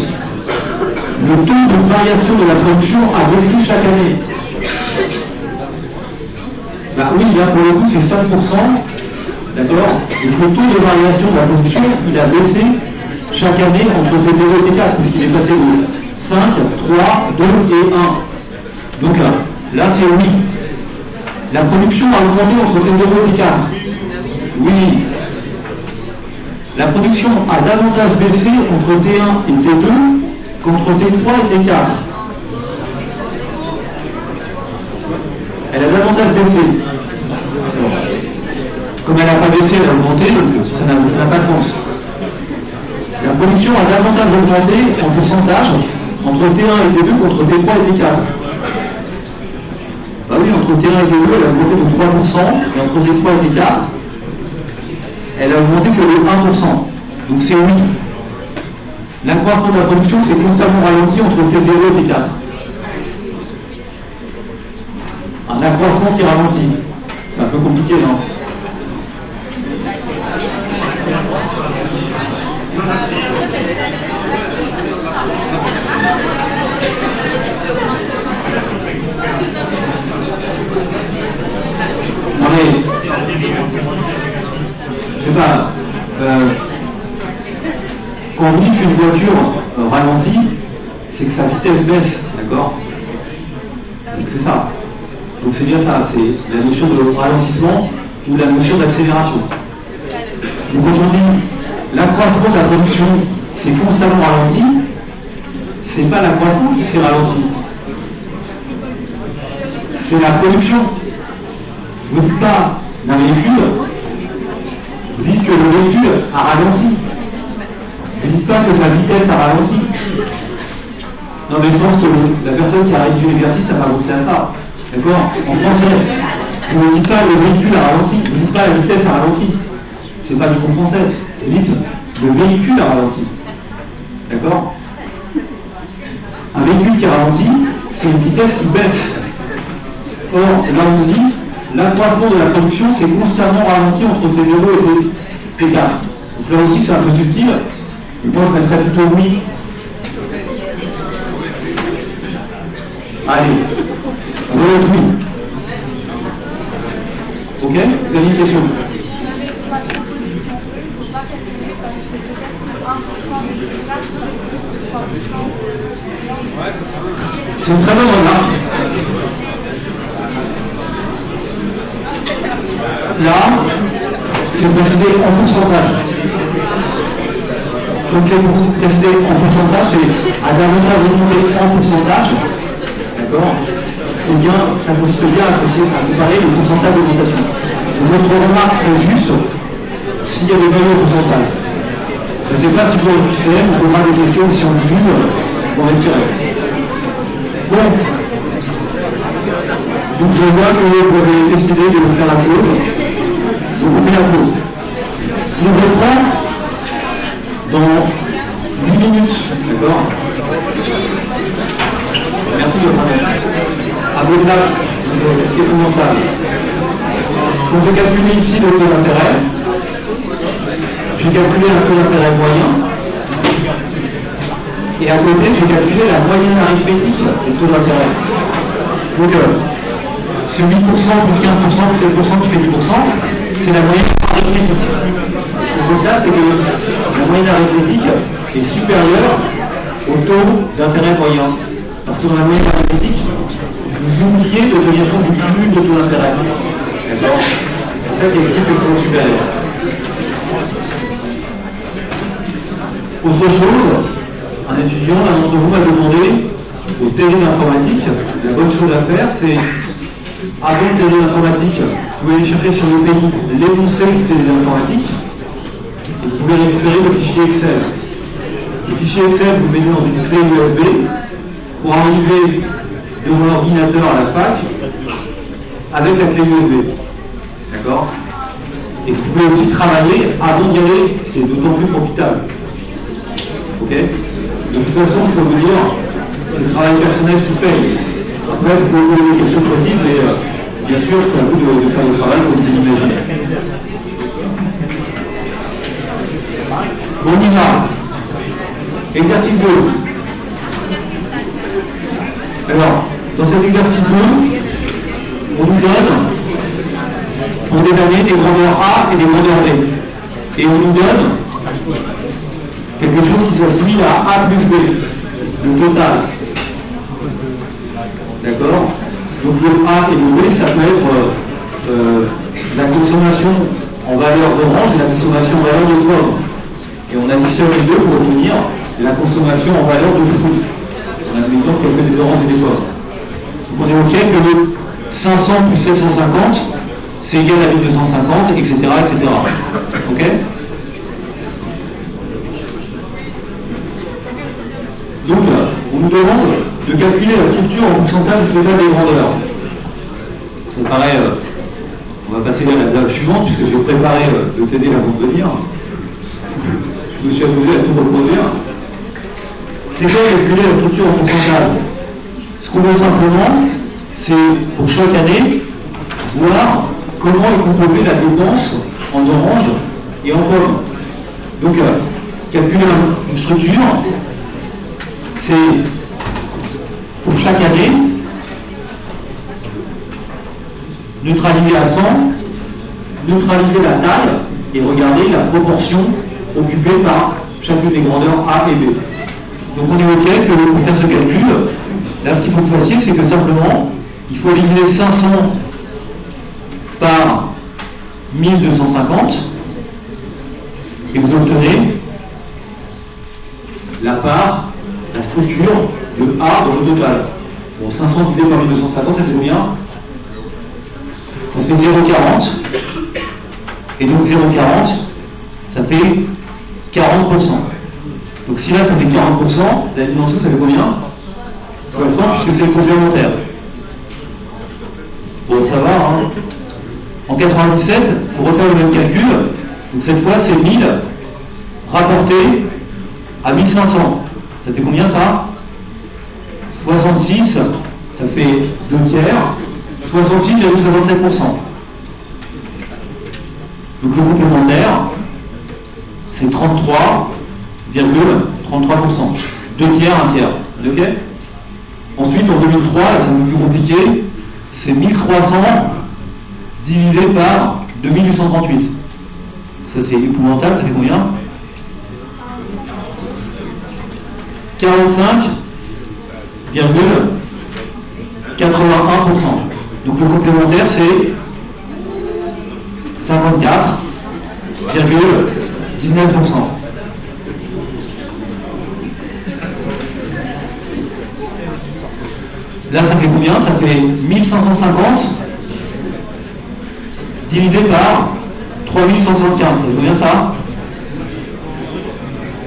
Le taux de variation de la production a baissé chaque année. Bah oui, là pour le coup c'est 5%. D'accord? Et le taux de variation de la production, il a baissé chaque année entre T0 et T4, puisqu'il est passé de 5, 3, 2 et 1. Donc là c'est oui. La production a augmenté entre T0 et T4. Oui. La production a davantage baissé entre T1 et T2 qu'entre T3 et T4. Elle a davantage baissé. Comme elle n'a pas baissé, elle a augmenté, ça n'a pas de sens. La production a davantage augmenté en pourcentage entre T1 et T2 qu'entre T3 et T4. Bah oui, entre T1 et T2, elle a augmenté de 3%, et entre T3 et T4, elle a augmenté que de 1%. Donc c'est oui. L'accroissement de la production s'est constamment ralenti entre T0 et T4. Un accroissement qui ralentit. C'est un peu compliqué, non? Non mais, je sais pas, quand on dit qu'une voiture ralentit, c'est que sa vitesse baisse, d'accord? Donc c'est ça. Donc c'est bien ça, c'est la notion de ralentissement ou la notion d'accélération. Donc quand on dit l'accroissement de la production c'est constamment ralenti, c'est pas l'accroissement qui s'est ralenti. C'est la production. Vous ne dites pas d'un véhicule, vous dites que le véhicule a ralenti. Vous ne dites pas que sa vitesse a ralenti. Non mais je pense que la personne qui a rédigé l'exercice n'a pas pensé à ça. D'accord? En français. On ne dit pas le véhicule a ralenti, on ne dit pas la vitesse a ralenti. C'est pas du bon français. Dites le véhicule a ralenti. D'accord? Un véhicule qui ralentit, c'est une vitesse qui baisse. Or, là on nous dit, l'accroissement de la production, c'est constamment ralenti entre T0 et T4. Donc là aussi, c'est un peu subtil. Et moi, je mettrais plutôt oui. Allez, on va mettre oui. Ok? Vous avez une question? C'est une très bonne remarque. Là, c'est précisé en pourcentage. Donc c'est précisé en pourcentage, c'est à davantage remonter en pourcentage. D'accord? C'est bien, ça consiste bien à comparer le pourcentage d'augmentation. Notre remarque serait juste s'il y a des valeurs au pourcentage. Je ne sais pas si pour le QCM, on posera des questions si on divise dans les tirets. Bon. Donc je vois que vous avez décidé de faire la pause. Donc on fait la pause. On reprend dans 8 minutes. D'accord? Merci de votre attention. À vos places, question mentale. Donc j'ai calculé ici le taux d'intérêt. J'ai calculé un taux d'intérêt moyen. Et à côté, j'ai calculé la moyenne arithmétique du taux d'intérêt. Donc, ce 8% plus 15% plus 7% qui fait 10%, c'est la moyenne arithmétique. Ce qu'on constate, c'est que la moyenne arithmétique est supérieure au taux d'intérêt moyen. Parce que dans la moyenne arithmétique, vous oubliez de tenir compte du cumul de taux d'intérêt. D'accord? C'est ça qui explique que c'est supérieur. Autre chose, un étudiant, l'un d'entre vous m'a demandé au TD d'informatique, la bonne chose à faire, c'est avant le TD d'informatique, vous pouvez aller chercher sur le pays l'énoncé du TD d'informatique et vous pouvez récupérer le fichier Excel. Ce fichier Excel, vous le mettez dans une clé USB pour arriver devant l'ordinateur à la fac avec la clé USB. D'accord? Et vous pouvez aussi travailler avant d'y aller, ce qui est d'autant plus profitable. Ok? De toute façon, je peux vous dire, c'est le travail personnel qui paye. Après, vous pouvez poser des questions précises, mais bien sûr, c'est à vous de faire le travail comme vous l'imaginez. On y va. Exercice 2. Alors, dans cet exercice 2, on nous donne, pour des années, des grandeurs A et des grandeurs B. Et on nous donne quelque chose qui s'assimile à A plus B, le total. D'accord? Donc le A et le B, ça peut être la consommation en valeur d'orange et la consommation en valeur de pomme. Et on additionne les deux pour obtenir la consommation en valeur de fruits. On a maintenant quelques oranges et des pommes. Donc on est OK que le 500 plus 750, c'est égal à 1250, etc. etc. OK? Donc, on nous demande de calculer la structure en pourcentage du total des grandeurs. Ça paraît, on va passer à la suivante, puisque j'ai préparé le TD avant de venir. Je me suis amusé à tout reproduire. C'est quoi calculer la structure en pourcentage? Ce qu'on veut simplement, c'est pour chaque année, voir comment est composée la dépense en orange et en pomme. Donc, calculer une structure, c'est pour chaque année neutraliser à 100, neutraliser la taille et regarder la proportion occupée par chacune des grandeurs A et B. Donc on est OK que pour faire ce calcul, là ce qu'il faut que vous fassiez, c'est que simplement il faut diviser 500 par 1250 et vous obtenez la part, la structure de A dans le total. Bon, 500 divisé par 1250, ça fait combien? Ça fait 0,40. Et donc 0,40, ça fait 40%. Donc si là ça fait 40%, vous allez dire en dessous, ça fait combien? 60, puisque c'est le complémentaire. Bon, ça va, hein. En 97, il faut refaire le même calcul. Donc cette fois, c'est 1000 rapporté à 1500. Ça fait combien ça? 66, ça fait 2 tiers. 66,67%. Donc le complémentaire, c'est 33,33%. 2 tiers, 1 tiers. Ok? Ensuite, en 2003, là, c'est un peu plus compliqué, c'est 1300 divisé par 2838. Ça, c'est épouvantable, ça fait combien? 45,81%. Donc le complémentaire, c'est 54,19%. Là, ça fait combien? Ça fait 1550 divisé par 3175. Ça fait combien ça?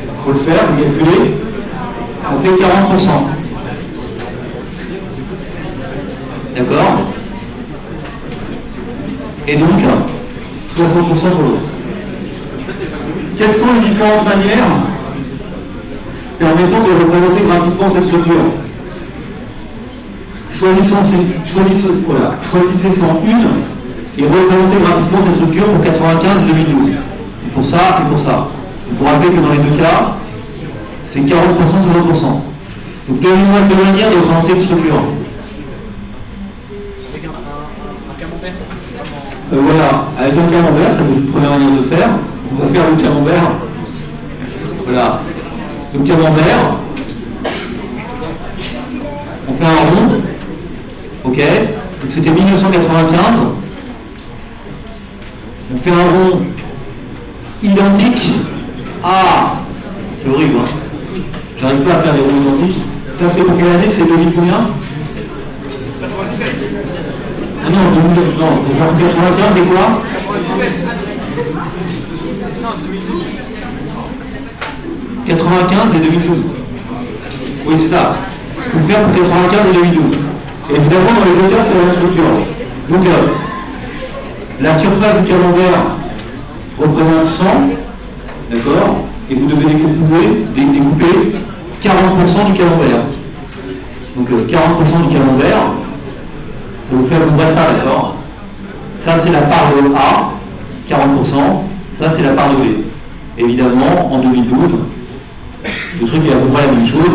Il faut le faire, le calculer. Ça fait 40%. D'accord? Et donc, 60% sur l'autre. Quelles sont les différentes manières permettant de représenter graphiquement cette structure? Choisissez 101 et représentez graphiquement cette structure pour 95 et 2012. Et pour ça et pour ça. Il faut rappeler que dans les deux cas, c'est 40% sur 20%. Donc deux manières de représenter une structure. Avec un camembert. Voilà, avec un camembert, ça c'est une première manière de faire. On va faire le camembert. Voilà. Le camembert. On fait un rond. Ok, donc c'était 1995. On fait un rond identique. Ah, c'est horrible, hein. J'arrive pas à faire des ronds identiques. Ça c'est pour quelle année? C'est 2000 combien? Ah non, 2009, non, 95 c'est quoi? 95 et 2012. Oui, c'est ça. Il faut faire pour 95 et 2012. Et évidemment, dans les deux cas, c'est la même structure. Donc, la surface du camembert représente 100, d'accord? Et vous devez découper 40% du camembert. Donc, 40% du camembert, ça vous fait à peu près ça, d'accord? Ça, c'est la part de A, 40%. Ça, c'est la part de B. Évidemment, en 2012, le truc est à peu près la même chose.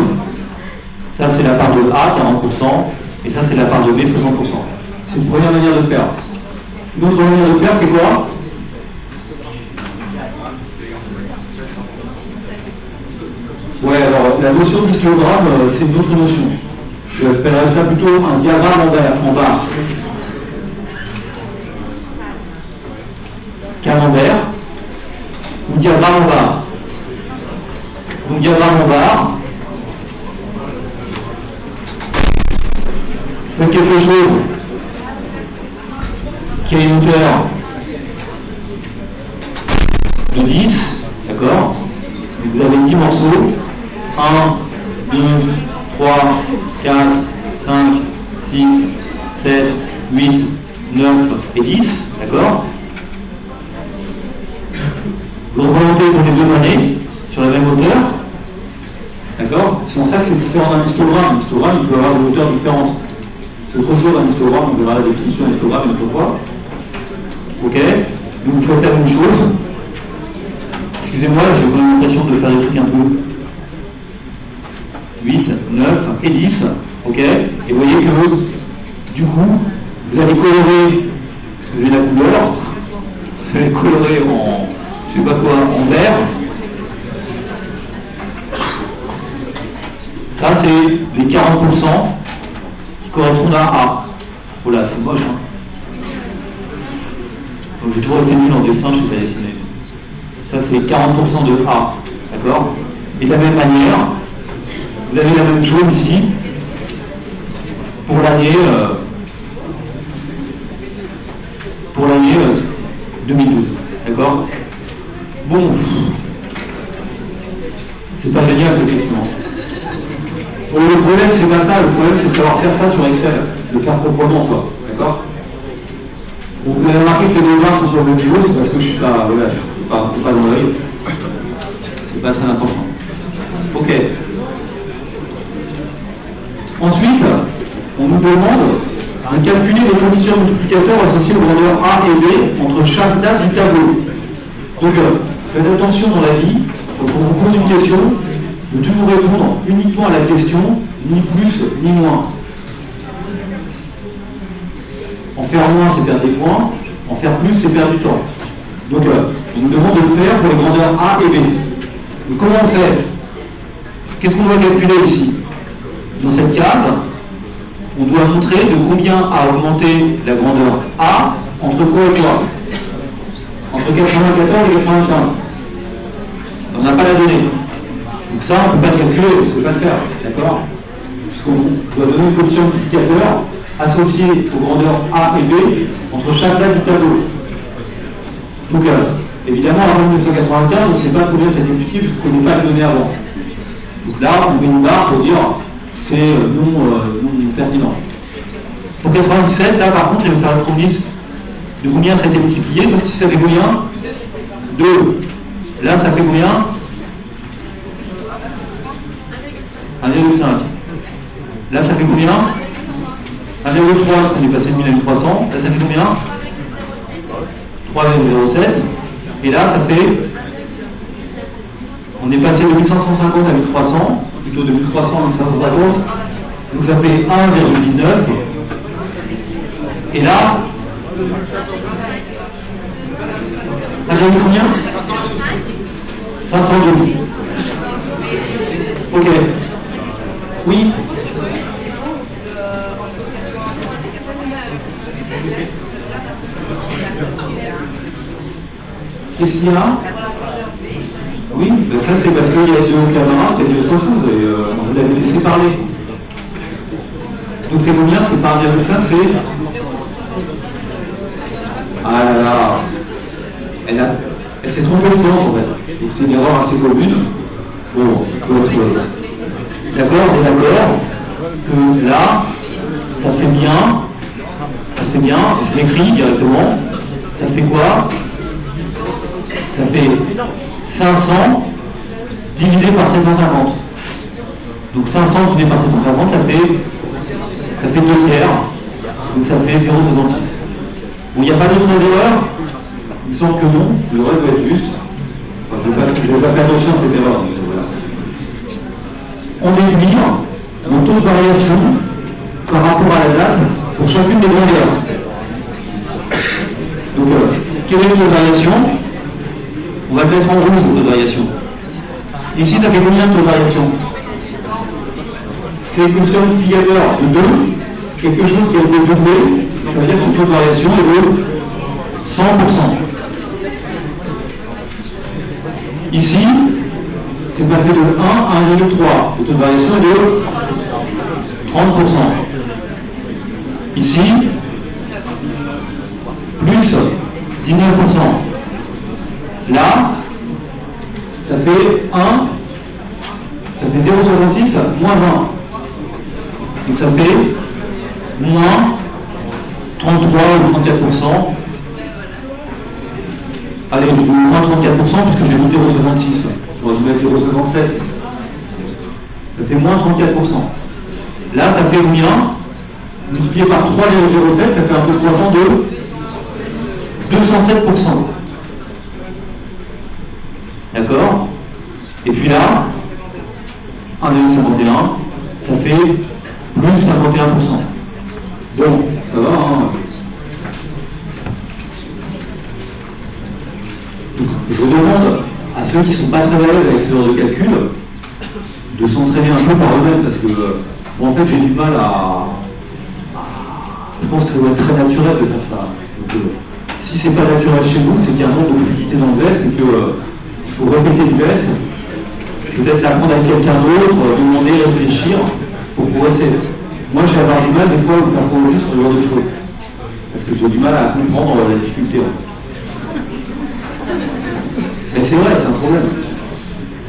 Ça, c'est la part de A, 40%. Et ça, c'est la part de B, 60%. C'est une première manière de faire. Une autre manière de faire, c'est quoi? Ouais, alors la notion d'histogramme, c'est une autre notion. Je appellerais ça plutôt un diagramme en barre. Camembert ou diagramme en barre. Donc diagramme en barre. Faites quelque chose qui a une hauteur de 10, d'accord? Vous avez 10 morceaux. 1, 2, 3, 4, 5, 6, 7, 8, 9 et 10, d'accord? Vous représentez pour les deux années sur la même hauteur, d'accord? C'est pour ça que c'est différent d'un histogramme. Un histogramme, il peut avoir des hauteurs différentes. C'est autre chose d'un histogramme, on verra la définition d'un histogramme une autre fois. Ok? Donc vous faites la même chose. Excusez-moi, j'ai vraiment l'impression de faire des trucs un peu 8, 9 et 10. Ok? Et vous voyez que du coup, vous allez colorer, parce que j'ai la couleur, vous allez colorer en je sais pas quoi, en vert. Ça c'est les 40% qui correspondent à A. Voilà, c'est moche, hein. Donc j'ai toujours été nul en dessin, je sais pas dessiner. Ça c'est 40% de A, d'accord? Et de la même manière, vous avez la même chose ici pour l'année 2012, d'accord? Bon, c'est pas génial cette question. Bon, le problème c'est pas ça, le problème c'est de savoir faire ça sur Excel, de faire proprement, quoi, d'accord? Donc vous avez remarqué que les deux barres sont sur le même niveau, c'est parce que je suis pas, voilà, je suis pas dans l'œil. C'est pas très important. Ok. Ensuite, on nous demande de calculer les coefficients multiplicateurs associés aux grandeurs A et B entre chaque date du tableau. Donc, faites attention dans la vie, quand on vous pose une question, de toujours répondre uniquement à la question, ni plus ni moins. En faire moins, c'est perdre des points, en faire plus, c'est perdre du temps. Donc, on nous demande de le faire pour les grandeurs A et B. Donc, comment on fait? Qu'est-ce qu'on doit calculer ici? Dans cette case, on doit montrer de combien a augmenté la grandeur A entre quoi et quoi? Entre 94 et 95. On n'a pas la donnée. Donc ça, on ne peut pas le calculer, on ne sait pas le faire. D'accord? Puisqu'on doit donner le coefficient multiplicateur associé aux grandeurs A et B entre chaque date du tableau. Donc, évidemment, avant 1995, on ne sait pas combien ça multiplie puisqu'on ne connaît pas les données avant. Donc là, on met une barre pour dire c'est non pertinent. Pour 97, là par contre, il va faire le premier de combien ça a été multiplié. Donc si ça fait combien 2. Là, ça fait combien 1,5. Là, ça fait combien 1,3, parce qu'on est passé de 1000 à 1300. Là, ça fait combien 3,07. Et là, ça fait... On est passé de 1550 à 1300, plutôt de 1300 à 1550. Donc ça fait 1,19. Et là, j'ai mis combien 502. Ok. Oui. Qu'est-ce qu'il y a? Oui, ben ça c'est parce qu'il y a du caméra, il y a dit autre chose, et on vous l'avez laissé parler. Donc c'est combien? C'est pas 1,5, c'est... Ah là là, elle s'est trompée de sens en fait. Donc c'est une erreur assez commune. Bon, on peut être d'accord, on est d'accord que là, ça fait bien, je l'écris directement, ça fait quoi? Ça fait 500 divisé par 750. Donc 500 divisé par 750, ça fait 2 tiers. Donc ça fait 0,66. Bon, il n'y a pas d'autre erreur? Il me semble que non. Le reste doit être juste. Enfin, je ne vais pas faire attention à cette erreur. Voilà. On déduit le taux de variation par rapport à la date pour chacune des grandeurs. Donc, quel est le taux de variation? On va le mettre en rouge, le taux de variation. Ici, ça fait combien de taux de variation? C'est une somme multiplicateur de 2, quelque chose qui a été doublé, ça veut dire que son taux de variation est de 100%. Ici, c'est passé de 1 à 1,3. Le taux de variation est de 30%. Ici, plus 19%. Là, ça fait 1, ça fait 0,66 moins 20. Donc ça fait moins 33 ou 34%. Allez, je mets moins 34% puisque j'ai mis 0,66. J'aurais dû mettre 0,67. Ça fait moins 34%. Là, ça fait combien? Multiplié par 3,07, ça fait un taux de croissance de 207%. D'accord? Et puis là, 1,51, ça fait plus 51%. Bon, ça va, hein? Je demande à ceux qui ne sont pas très à l'aise avec ce genre de calcul de s'entraîner un peu par eux-mêmes parce que moi en fait j'ai du mal à... Je pense que ça doit être très naturel de faire ça. Donc, si c'est pas naturel chez nous, c'est qu'il y a un manque de fluidité dans le geste et qu'il faut répéter le geste, peut-être l'apprendre avec quelqu'un d'autre, demander, réfléchir pour progresser. Moi j'ai avoir du mal des fois à vous faire progresser sur ce genre de choses. Parce que j'ai du mal à comprendre la difficulté. Mais c'est vrai, c'est un problème.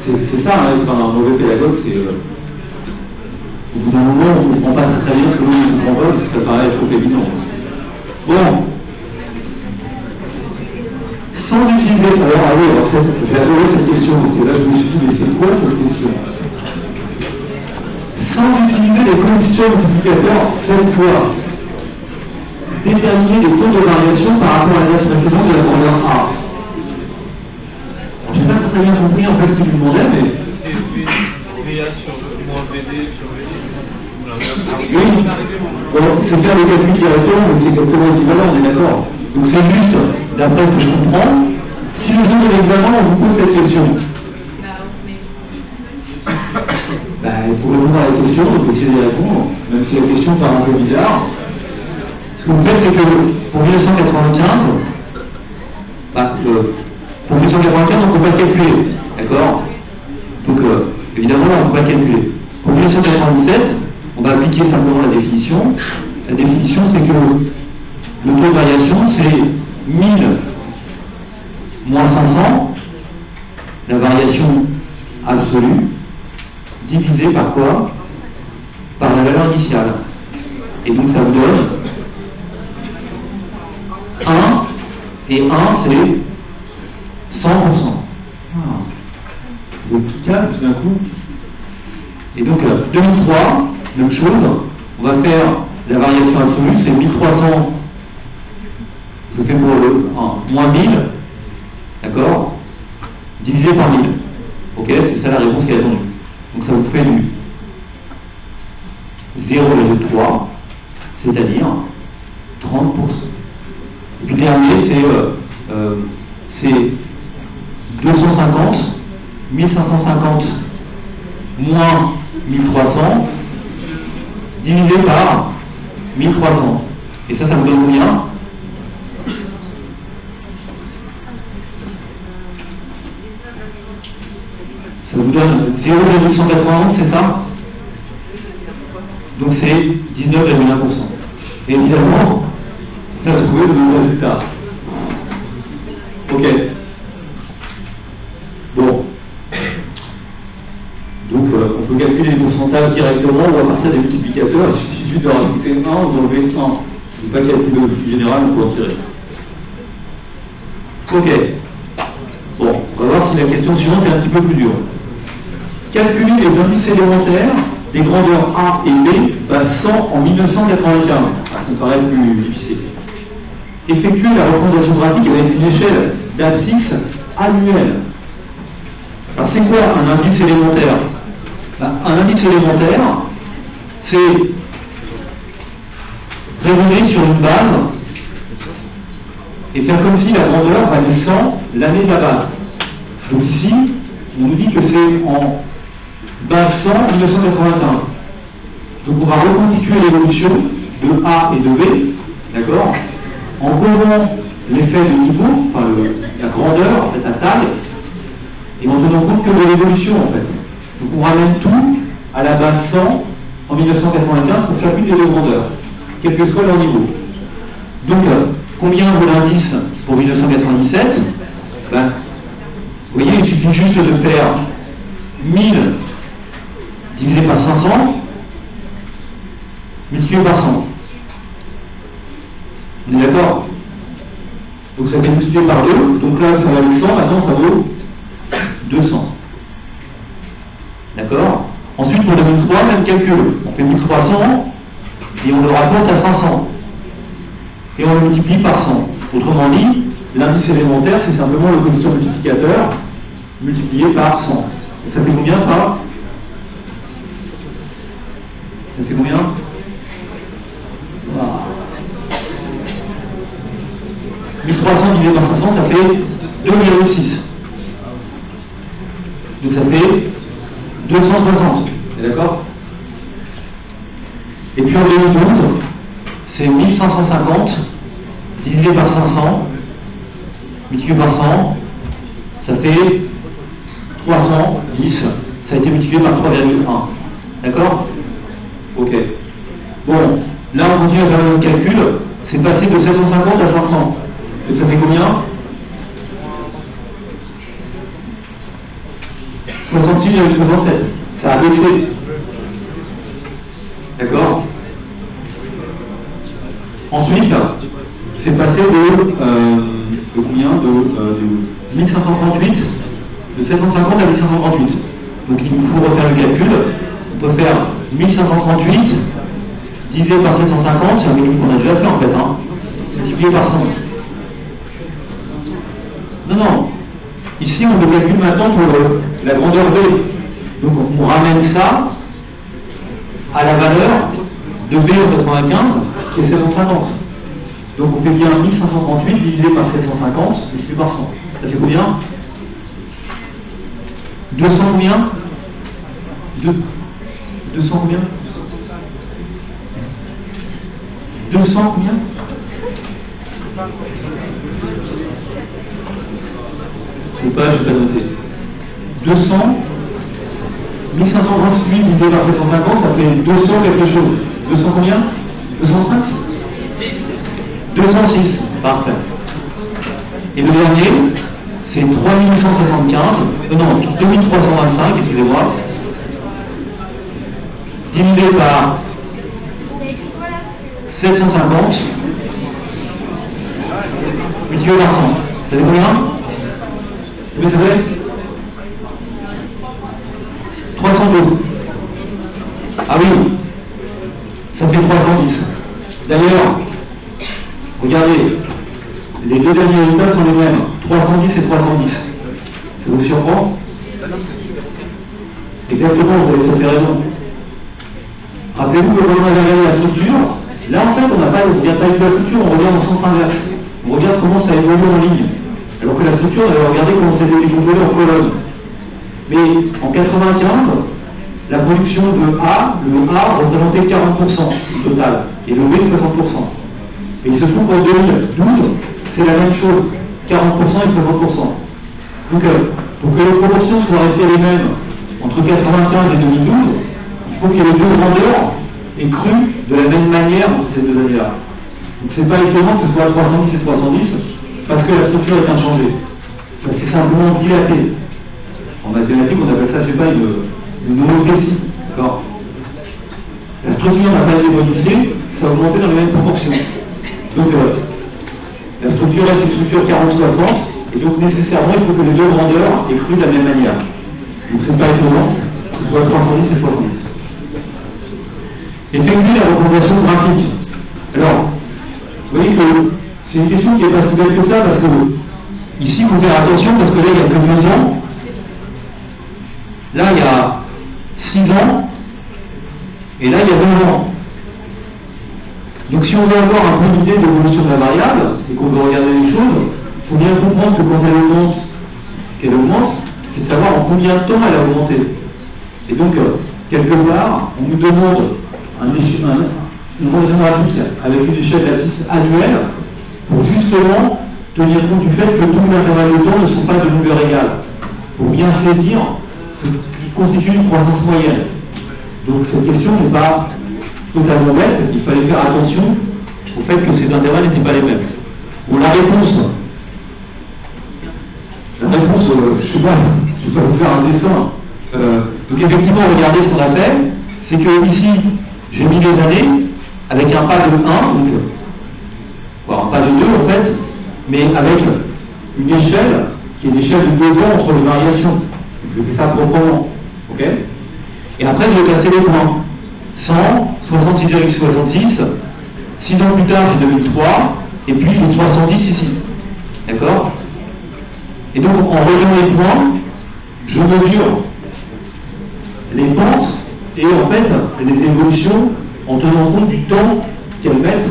C'est ça, hein, c'est pas un mauvais pédagogue, c'est... au bout d'un moment, on ne comprend pas très bien ce que l'on ne comprend pas, parce que ça paraît trop évident. Bon, sans utiliser. Alors, allez, j'ai adoré cette question, parce que là, je me suis dit, mais c'est quoi cette question? Sans utiliser les coefficients multiplicateurs, cette fois, déterminer les taux de variation par rapport à la date précédente de la grandeur A. Je n'ai pas très bien compris en fait ce qu'il me demandait, mais. C'est VA sur moins VD sur VD. Oui, bon, c'est faire le calcul directement, mais c'est exactement équivalent, on est d'accord. Donc c'est juste, d'après ce que je comprends, si le jour de l'examen on vous pose cette question, il faut répondre à la question, donc essayer d'y répondre, même si la question paraît un peu bizarre. Ce que vous faites, c'est que pour 1995, pour 1995, on ne peut pas le calculer, d'accord? Donc évidemment, là, on ne peut pas le calculer. Pour 1997, on va appliquer simplement la définition. La définition, c'est que le taux de variation, c'est 1000 moins 500, la variation absolue, divisé par quoi? Par la valeur initiale. Et donc ça vous donne 1, et 1 c'est 100%. Vous êtes tout calme tout d'un coup. Et donc 2003, même chose, on va faire la variation absolue, c'est 1300, je fais pour le 1, moins 1000, d'accord, divisé par 1000. Ok, c'est ça la réponse qui est attendue. Donc ça vous fait du 0,3, c'est-à-dire 30%. Et puis le dernier, c'est 250, 1550 moins 1300 divisé par 1300. Et ça vous donne combien? Ça vous donne 0,191, c'est ça? Donc c'est 19,1%. Et évidemment, on a trouvé le même résultat. Ok. Bon. Donc on peut calculer les pourcentages directement ou à partir des multiplicateurs. Il suffit juste de rajouter 1 ou d'enlever 1. Je ne vais pas calculer le flux général, on peut en tirer. Ok. Bon, on va voir si la question suivante est un petit peu plus dure. Calculer les indices élémentaires des grandeurs A et B passant en 1995. Ça me paraît plus difficile. Effectuer la représentation graphique avec une échelle d'abscisse annuelle. Alors c'est quoi un indice élémentaire? Un indice élémentaire, c'est raisonner sur une base et faire comme si la grandeur valait 100 l'année de la base. Donc ici, on nous dit que c'est en base 100 1995. Donc on va reconstituer l'évolution de A et de B, d'accord, en codant l'effet de niveau, enfin la grandeur, en fait la taille, et en tenant compte que de l'évolution en fait. Donc on ramène tout à la base 100 en 1995 pour chacune des deux grandeurs, quel que soit leur niveau. Donc combien vaut l'indice pour 1997? Vous voyez, il suffit juste de faire 1000 divisé par 500 multiplié par 100. On est d'accord? Donc ça fait multiplié par 2, donc là ça valait 100, maintenant ça vaut 200. D'accord? Ensuite pour 2003, même calcul. On fait 1300 et on le rapporte à 500. Et on le multiplie par 100. Autrement dit, l'indice élémentaire, c'est simplement le coefficient multiplicateur multiplié par 100. Donc ça fait combien ça? Ça fait combien? Voilà. 1300 divisé par 500, ça fait 2,6. Donc ça fait 260. D'accord? Et puis en 2012, c'est 1550 divisé par 500 multiplié par 100, ça fait 310. Ça a été multiplié par 3,1. D'accord? Ok. Bon, là on continue à faire le même calcul. C'est passé de 750 à 500. Donc ça fait combien? 66,67. Ça a baissé. D'accord? Ensuite, c'est passé de combien? De 1538, de 750 à 1538. Donc il nous faut refaire le calcul. On peut faire 1538 divisé par 750, c'est un minimum qu'on a déjà fait en fait, hein. Multiplié par 100. Non. Ici, on le calcule maintenant pour la grandeur B. Donc on ramène ça à la valeur de B en 95, qui est 750. Donc on fait bien 1538 divisé par 750, multiplié par 100. Ça fait combien? 200 combien? 200 combien? 200 combien? Je n'ai pas noté. 200, 1538 divisé par 750, ça fait 200 quelque chose. 200 combien? 205? 206, parfait. Et le dernier, c'est 3875, non, 2325, excusez-moi, divisé par 750, multiplié par 100. Ça fait combien? Combien ça fait? 312. Ah oui, ça fait 310. D'ailleurs, regardez, les deux derniers résultats sont les mêmes, 310 et 310. Ça vous surprend? Exactement, vous avez tout à fait raison. Rappelez-vous que quand on avait regardé la structure, là en fait on ne regarde pas la structure, on regarde en sens inverse. On regarde comment ça évolue en ligne. Alors que la structure, on avait regardé comment ça évolue en colonne. Mais en 95, la production de A, le A représentait 40% du total, et le B 60%. Et il se trouve qu'en 2012, c'est la même chose, 40% et 60%. Donc pour que les proportions soient restées les mêmes entre 95 et 2012, il faut que les deux grandeurs aient cru de la même manière entre ces deux années-là. Donc c'est pas étonnant que ce soit 310 et 310, parce que la structure est inchangée. Ça s'est simplement dilaté. En mathématiques, on appelle ça, je sais pas, une homothétie. D'accord? La structure n'a pas été modifiée, ça a augmenté dans les mêmes proportions. Donc la structure reste une structure 40-60, et donc nécessairement il faut que les deux grandeurs aient cru de la même manière. Donc c'est pas étonnant que ce soit 310 et 310. Effectuer la représentation graphique. Alors, vous voyez que c'est une question qui n'est pas si belle que ça, parce que ici il faut faire attention, parce que là il y a que 2 ans. Là il y a 6 ans, et là il y a 9 ans. Donc si on veut avoir un peu d'idée de l'évolution de la variable, et qu'on veut regarder les choses, il faut bien comprendre que quand qu'elle augmente, c'est de savoir en combien de temps elle a augmenté. Et donc, quelque part, on nous demande une relation graphique avec une échelle lattice annuelle pour justement tenir compte du fait que tous les intervalles de temps ne sont pas de longueur égale, pour bien saisir ce qui constitue une croissance moyenne. Donc cette question n'est pas totalement bête, il fallait faire attention au fait que ces intervalles n'étaient pas les mêmes. Bon, la réponse, je ne sais pas, je vais pas vous faire un dessin. Donc effectivement, regardez ce qu'on a fait, c'est que ici, j'ai mis les années avec un pas de 1, donc, voire un pas de 2 en fait, mais avec une échelle qui est une échelle de 2 ans entre les variations. Donc je fais ça proprement. Ok? Et après, je vais casser les points. 100, 66,66, 6 ans plus tard, j'ai 2003, et puis j'ai 310 ici. D'accord? Et donc, en reliant les points, je mesure les pentes et en fait les évolutions en tenant compte du temps qu'elles mettent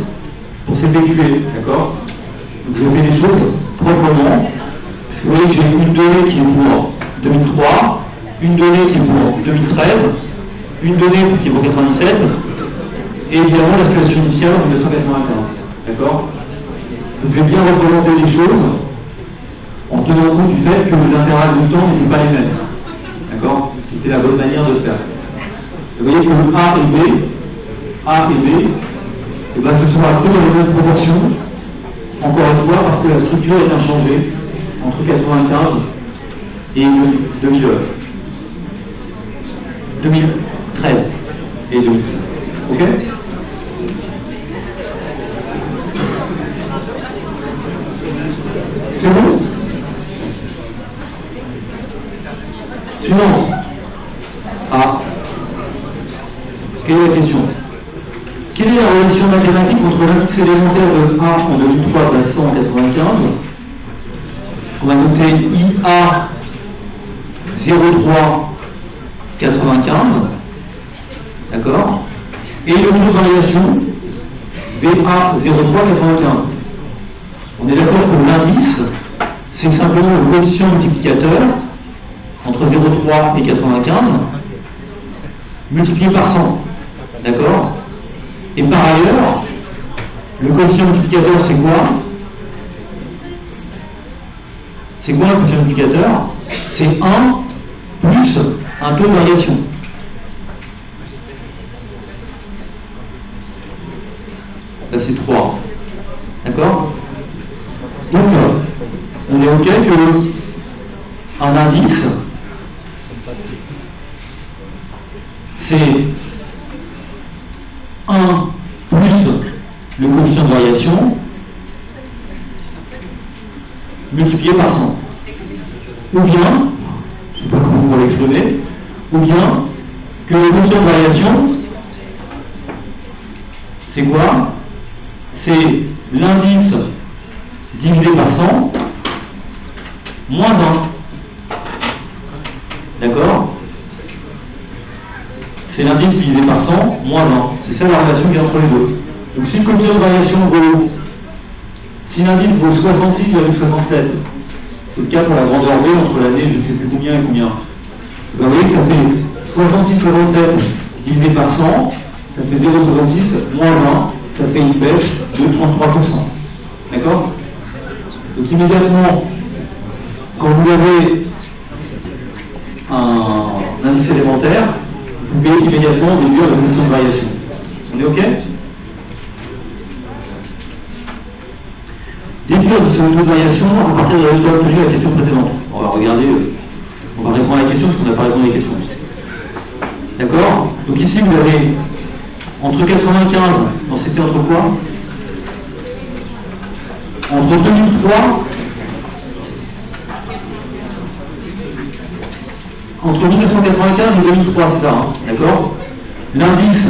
pour s'effectuer. D'accord? Donc, je fais les choses proprement, puisque vous voyez que j'ai une donnée qui est pour 2003, une donnée qui est pour 2013, une donnée qui est pour 97, et évidemment la situation initiale en 1995. D'accord? Donc je vais bien représenter les choses en tenant compte du fait que l'intervalle de temps n'était pas les mêmes. D'accord? Ce qui était la bonne manière de faire. Vous voyez que A et B, et ben, se sont accrus dans les mêmes proportions, encore une fois, parce que la structure est inchangée entre 95 et 2013 et 2013. Ok? C'est bon? Suivante. Ah. Quelle est la question? Quelle est la relation mathématique entre l'indice élémentaire de A en 2003 plaçant en 95? On va noter IA 0395. D'accord? Et le taux de variation VA 0395. On est d'accord que l'indice, c'est simplement le coefficient multiplicateur entre 0,3 et 95 multiplié par 100. D'accord? Et par ailleurs, le coefficient multiplicateur, c'est quoi? C'est quoi le coefficient multiplicateur? C'est 1 plus un taux de variation. Là, c'est 3. D'accord? Donc, on est OK que un indice, c'est 1 plus le coefficient de variation multiplié par 100. Ou bien, je ne sais pas comment on va l'exprimer, ou bien que le coefficient de variation, c'est quoi? C'est l'indice divisé par 100 moins 1. D'accord? C'est l'indice divisé par 100 moins 1. C'est ça la relation qui est entre les deux. Donc si le coefficient de variation vaut, si l'indice vaut 66,67, c'est le cas pour la grandeur B entre l'année je ne sais plus combien et combien. Vous voyez que ça fait 66,67 divisé par 100, ça fait 0,66 moins 1, ça fait une baisse de 33%. D'accord? Donc immédiatement, quand vous avez un indice élémentaire, vous pouvez immédiatement déduire la coefficient de variation. On est OK? Déduire de ce taux de variation à partir de la résultat obtenu de la question précédente. On va regarder, on va répondre à la question parce qu'on n'a pas répondu à la question. D'accord? Donc ici vous avez entre 95, non c'était entre quoi? Entre 2003, entre 1995 et 2003, c'est ça, hein, d'accord? L'indice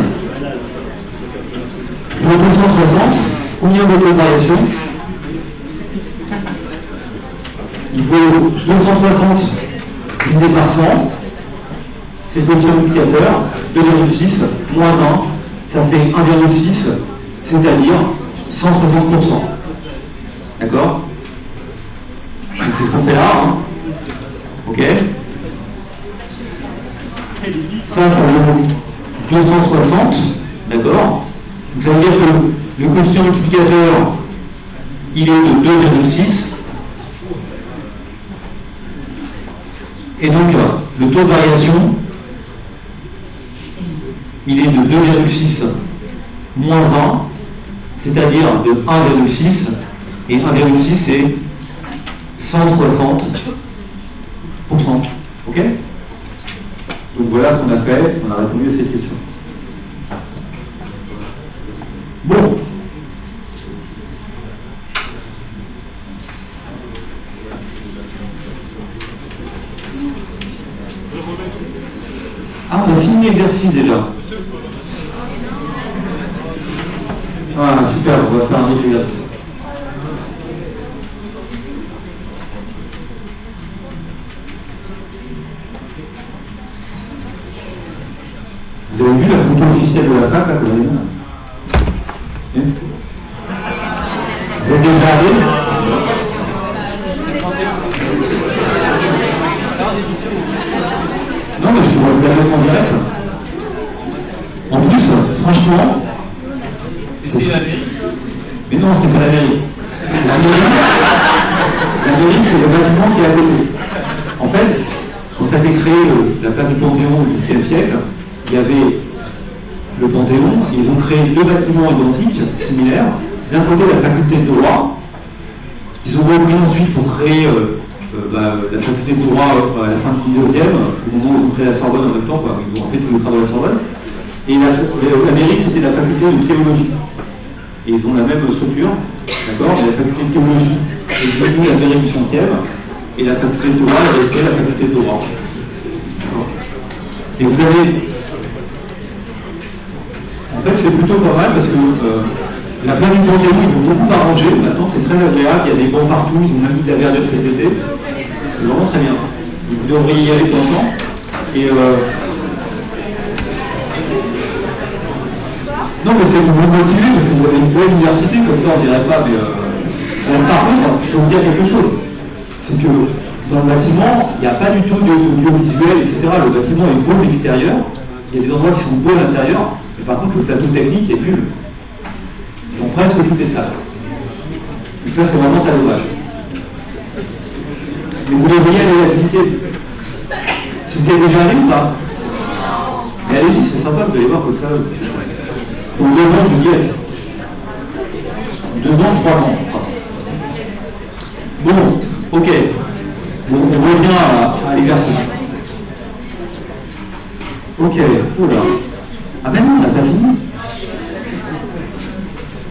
vaut 260, combien de taux de variation? Il vaut 260 divisé par 100, c'est le coefficient multiplicateur, 2,6 moins 1, ça fait 1,6, c'est-à-dire 160%. D'accord? Donc c'est ce qu'on fait là, hein. Ok? Ça vaut 260, d'accord? Donc ça veut dire que le coefficient multiplicateur, il est de 2,6. Et donc, le taux de variation, il est de 2,6 moins 20, c'est-à-dire de 1,6, et 1,6 c'est 160%. Ok? Donc voilà ce qu'on a fait, on a répondu à cette question. Bon. Ah, on a fini l'exercice déjà. Ah, super, on va faire un autre exercice. Vous avez vu la photo officielle de la fac, là, que vous avez là? Vous êtes déjà allé? Non, mais je pourrais vous la mettre en direct. En plus, franchement... Et c'est la mairie? Mais non, c'est pas la mairie. La mairie, c'est le bâtiment qui est à côté. En fait, quand ça a été créé, la place du Panthéon au XVIIIe siècle, il y avait le Panthéon, ils ont créé deux bâtiments identiques, similaires. D'un côté, la faculté de droit, qu'ils ont repris ensuite pour créer la faculté de droit à la fin du 19e, au moment où ils ont créé la Sorbonne en même temps, quoi. Ils ont fait tous les travaux de la Sorbonne. Et la mairie, c'était la faculté de théologie. Et ils ont la même structure, d'accord? La faculté de théologie est devenue la mairie du 5e, et la faculté de Torah est restée la faculté de Torah. D'accord. Et vous avez... En fait, c'est plutôt pas mal parce que la planète d'Antiano, ils vont beaucoup arranger. Maintenant, c'est très agréable. Il y a des bancs partout. Ils ont même mis de la verdure cet été. C'est vraiment très bien. Donc, vous devriez y aller de temps en temps. Et non, mais c'est pour vous motiver parce que vous avez une belle université, comme ça on dirait pas. Mais par contre, je peux vous dire quelque chose. C'est que dans le bâtiment, il n'y a pas du tout d'audiovisuel, etc. Le bâtiment est beau de l'extérieur. Il y a des endroits qui sont beaux à l'intérieur. Mais par contre, le plateau technique est nul. Donc presque toutes les salles. Donc ça, c'est vraiment très dommage. Mais vous devriez aller à visiter. Si vous êtes déjà allé ou pas? Mais allez-y, c'est sympa, vous allez voir comme ça. Pour 2 ans, vous y êtes. 2 ans, 3 ans. Bon, ok. Bon, on revient à l'exercice. Ok, oula. Ah ben non, on n'a pas fini.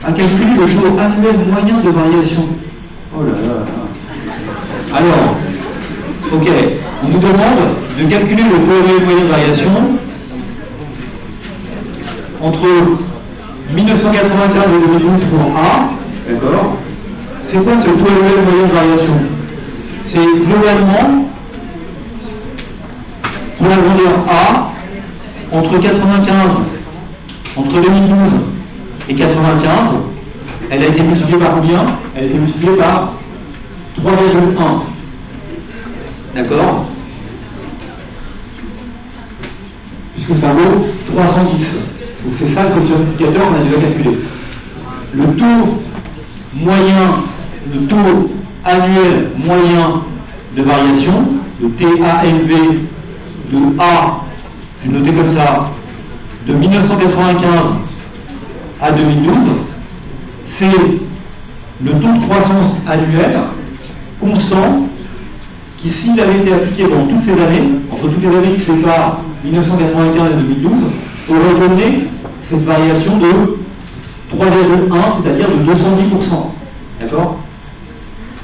À calculer le taux annuel moyen de variation. Oh là là là. Alors, ok, on nous demande de calculer le taux annuel moyen de variation entre 1995 et 2012 pour A, d'accord. C'est quoi ce taux annuel moyen de variation? C'est globalement, pour la grandeur A, entre 2012 et 95, elle a été multipliée par combien? Elle a été multipliée par 3,1. D'accord? Puisque ça vaut 310. Donc c'est ça le coefficient multiplicateur qu'on a déjà calculé. Le taux moyen, le taux annuel moyen de variation, le TANV de A, je vais noter comme ça, de 1995 à 2012, c'est le taux de croissance annuel constant qui, s'il avait été appliqué pendant toutes ces années, entre toutes les années qui séparent 1995 et 2012, aurait donné cette variation de 3,1, c'est-à-dire de 210%. D'accord?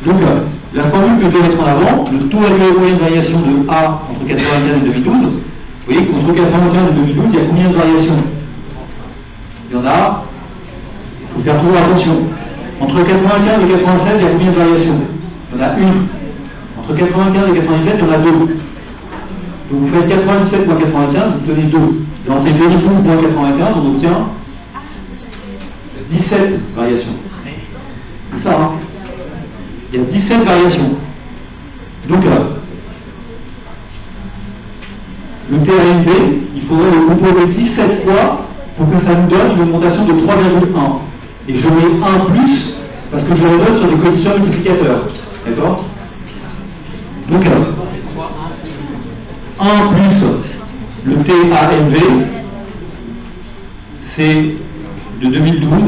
Donc, la formule que je vais mettre en avant, le taux annuel moyen de variation de A entre 1995 et 2012, vous voyez qu'entre 1995 et 2012, il y a combien de variations? Il y en a, il faut faire toujours attention. Entre 1995 et 1996, il y a combien de variations? Il y en a une. Entre 1995 et 1997, il y en a 2. Donc vous faites 97 moins 95, vous obtenez 2. Et on fait 2012 moins 95, on obtient 17 variations. C'est ça, hein? Il y a 17 variations. Donc, le TANV, il faudrait le composer 17 fois pour que ça nous donne une augmentation de 3,1. Et je mets 1 plus parce que je le donne sur des coefficients multiplicateurs. D'accord? Donc, 1 plus le TANV, c'est de 2012,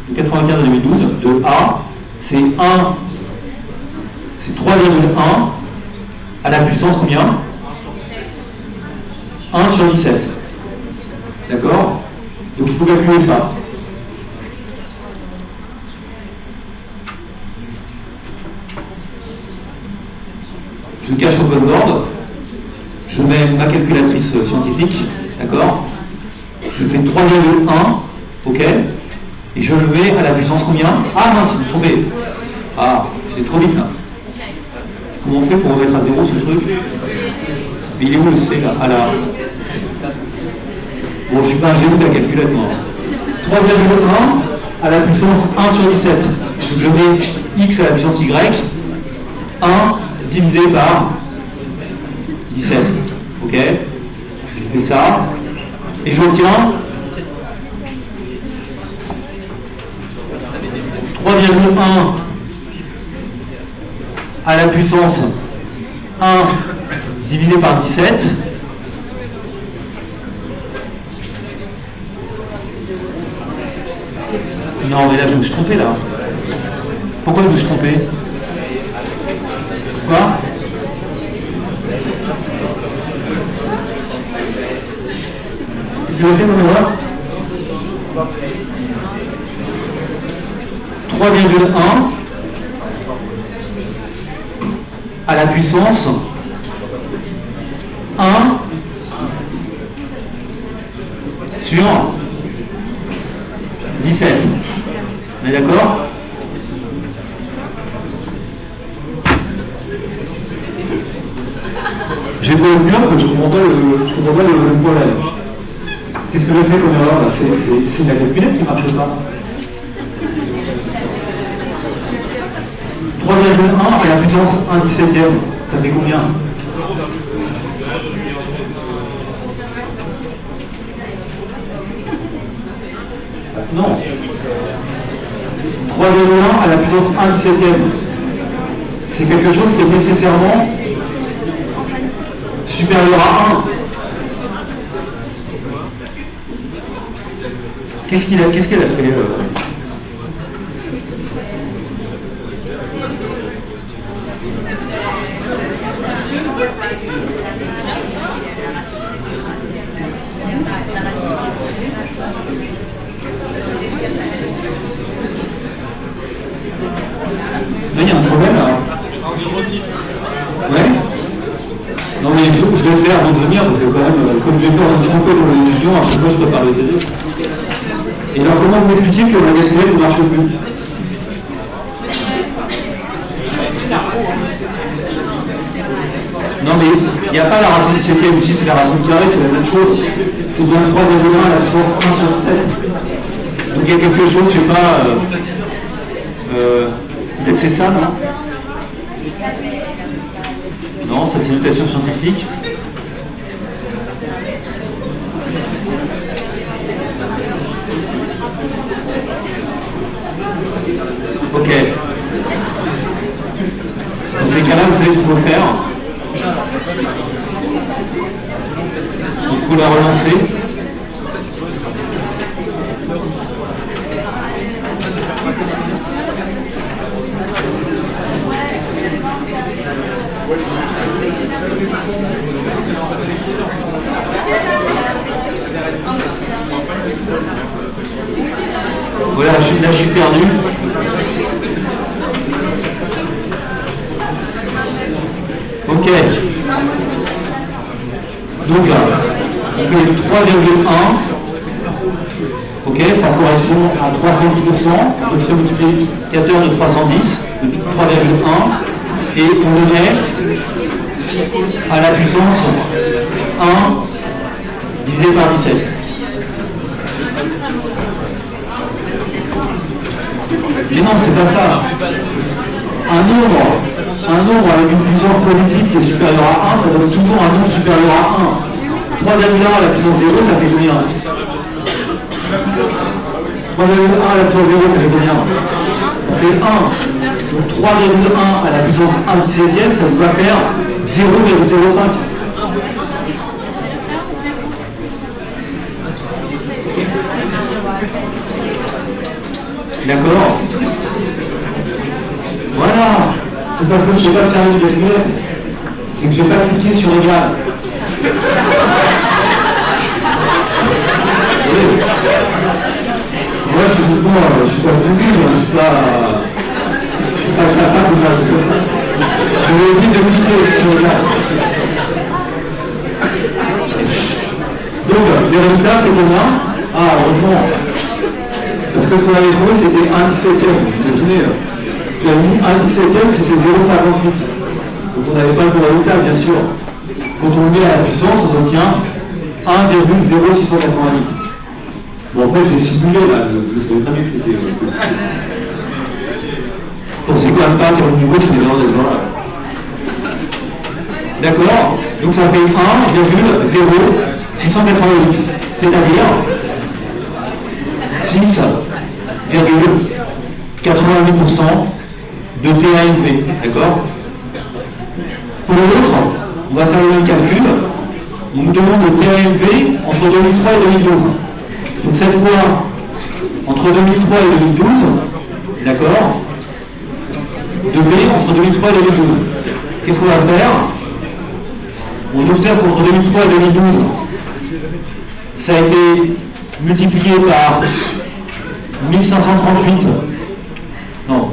de 95 à 2012, de A, c'est 1, c'est 3,1 à la puissance combien? 1 sur 17. D'accord? Donc il faut calculer ça. Je cache au board, je mets ma calculatrice scientifique, d'accord? Je fais 3,1, ok? Et je le mets à la puissance combien? Ah mince, je me suis trompé. Ah, c'est trop vite là. Comment on fait pour remettre à zéro ce truc? Mais il est où le C là? Ah là. Bon, je ne suis pas un génie de la calculette moi. 3,1 à la puissance 1 sur 17. Donc je mets x à la puissance y, 1 divisé par 17. Ok? Je fais ça. Et j'obtiens 3,1 à la puissance 1 divisé par 17. Non, mais là, je me suis trompé, là. Pourquoi je me suis trompé? Quoi? Qu'est-ce que j'ai fait dans mes droits? 3,1 à la la puissance 1 sur 17. On est d'accord? J'ai beau être bien, mais je ne comprends pas le problème. Qu'est-ce que je fais comme erreur là? C'est la calculette qui ne marche pas. 3,1 et la puissance 1/17e, ça fait combien? Non. 3,1 à la puissance 1/17e. C'est quelque chose qui est nécessairement supérieur à 1. Qu'est-ce qu'elle a fait il y a un problème là. Ouais. Non mais je vais faire avant de venir parce que quand même, comme j'ai peur de me tromper dans l'illusion, à chaque fois je peux parler de télé. Et alors comment vous m'expliquez que la calculette ne marche plus? Non mais il n'y a pas la racine 17e ici, c'est la racine carrée, c'est la même chose. C'est bien 3,1 à la puissance 1 sur 7. Donc il y a quelque chose, je sais pas, peut-être c'est ça, non? Non, ça c'est une notation scientifique. Ok. Dans ces cas-là, vous savez ce qu'il faut faire. Il faut la relancer. Voilà, là je suis perdu. Ok. Donc là, on fait 3,1. Ok, ça correspond à 310%. Donc c'est multiplicateur de 310, de 3,1. Et on le met à la puissance 1 divisé par 17. Mais non, c'est pas ça. Un nombre avec une puissance positive qui est supérieure à 1, ça donne toujours un nombre supérieur à 1. 3,1 à la puissance 0, ça fait combien? 3,1 à la puissance 0, ça fait combien? Ça fait 1. Donc 3,1 à la puissance 1/17e, ça nous va faire 0,05. D'accord? Voilà. C'est parce que je ne sais pas faire une calculette. C'est que je n'ai pas cliqué sur égal. Moi, je suis bon, je ne suis pas venu, je ne suis pas capable de faire ça. Je lui ai dit de cliquer sur égal. Donc, les résultats, c'est combien? Ah, heureusement. Parce que ce qu'on avait trouvé, c'était 1/17e. Imaginez, tu as mis 1/17e, c'était 0,58. Donc on n'avait pas le bon résultat, bien sûr. Quand on le met à la puissance, on obtient 1,0688. Bon, en fait, j'ai simulé, là, je savais très bien que c'était... Bon, c'est quand même pas qu'à mon niveau, je suis des gens là. D'accord? Donc ça fait 1,0688. C'est-à-dire 6,88% de TANP, d'accord? Pour l'autre, on va faire le même calcul. On nous demande le TANP entre 2003 et 2012. Donc cette fois, entre 2003 et 2012, d'accord? De B entre 2003 et 2012. Qu'est-ce qu'on va faire? On observe qu'entre 2003 et 2012, ça a été multiplié par 1538. Non,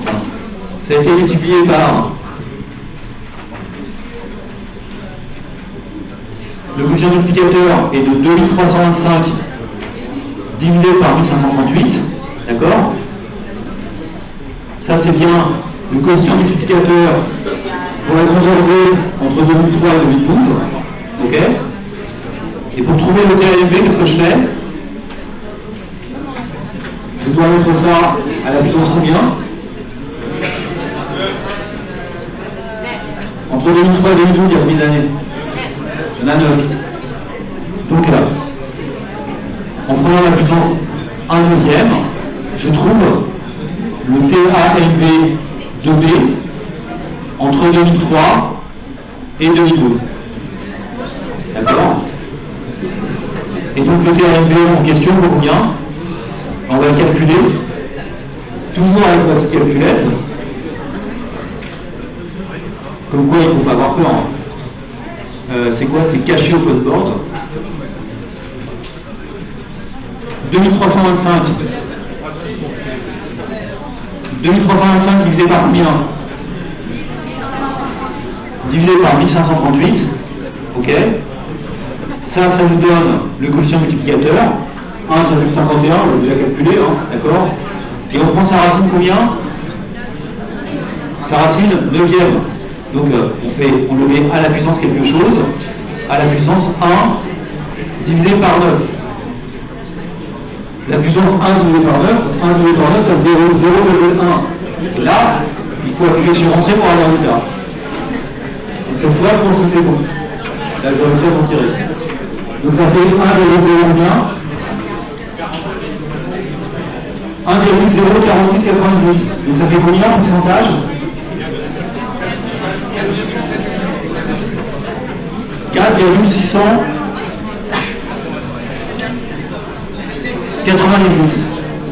ça a été multiplié par Le coefficient multiplicateur est de 2325 divisé par 1538, d'accord? Ça c'est bien le quotient multiplicateur pour la conserver entre 2003 et 2012, ok? Et pour trouver le TAMV, qu'est-ce que je fais? Je dois mettre ça à la puissance combien? Entre 2003 et 2012, il y a combien d'années? Il y en a 9. Donc là, en prenant la puissance 1 neuvième, je trouve le TAMV 2B entre 2003 et 2012. D'accord? Et donc le TAMV en question vaut combien? On va le calculer, toujours avec ma petite calculette. Comme quoi, il ne faut pas avoir peur. C'est quoi? C'est caché au code board. 2325. 2325 divisé par combien? Divisé par 1538. Ok. Ça nous donne le coefficient multiplicateur. 1,51, on l'a déjà calculé, hein, d'accord? Et on prend sa racine combien? Sa racine 9e. Donc on le met à la puissance quelque chose, à la puissance 1 divisé par 9. La puissance 1 divisé par 9, 1 divisé par 9, ça fait 0,1. Et là, il faut appuyer sur Entrée pour avoir le résultat. Donc cette fois, je pense que c'est bon. Là, je vais réussir à m'en tirer. Donc ça fait 1,0 combien? 1,04698. Donc ça fait combien en pourcentage? 4,698.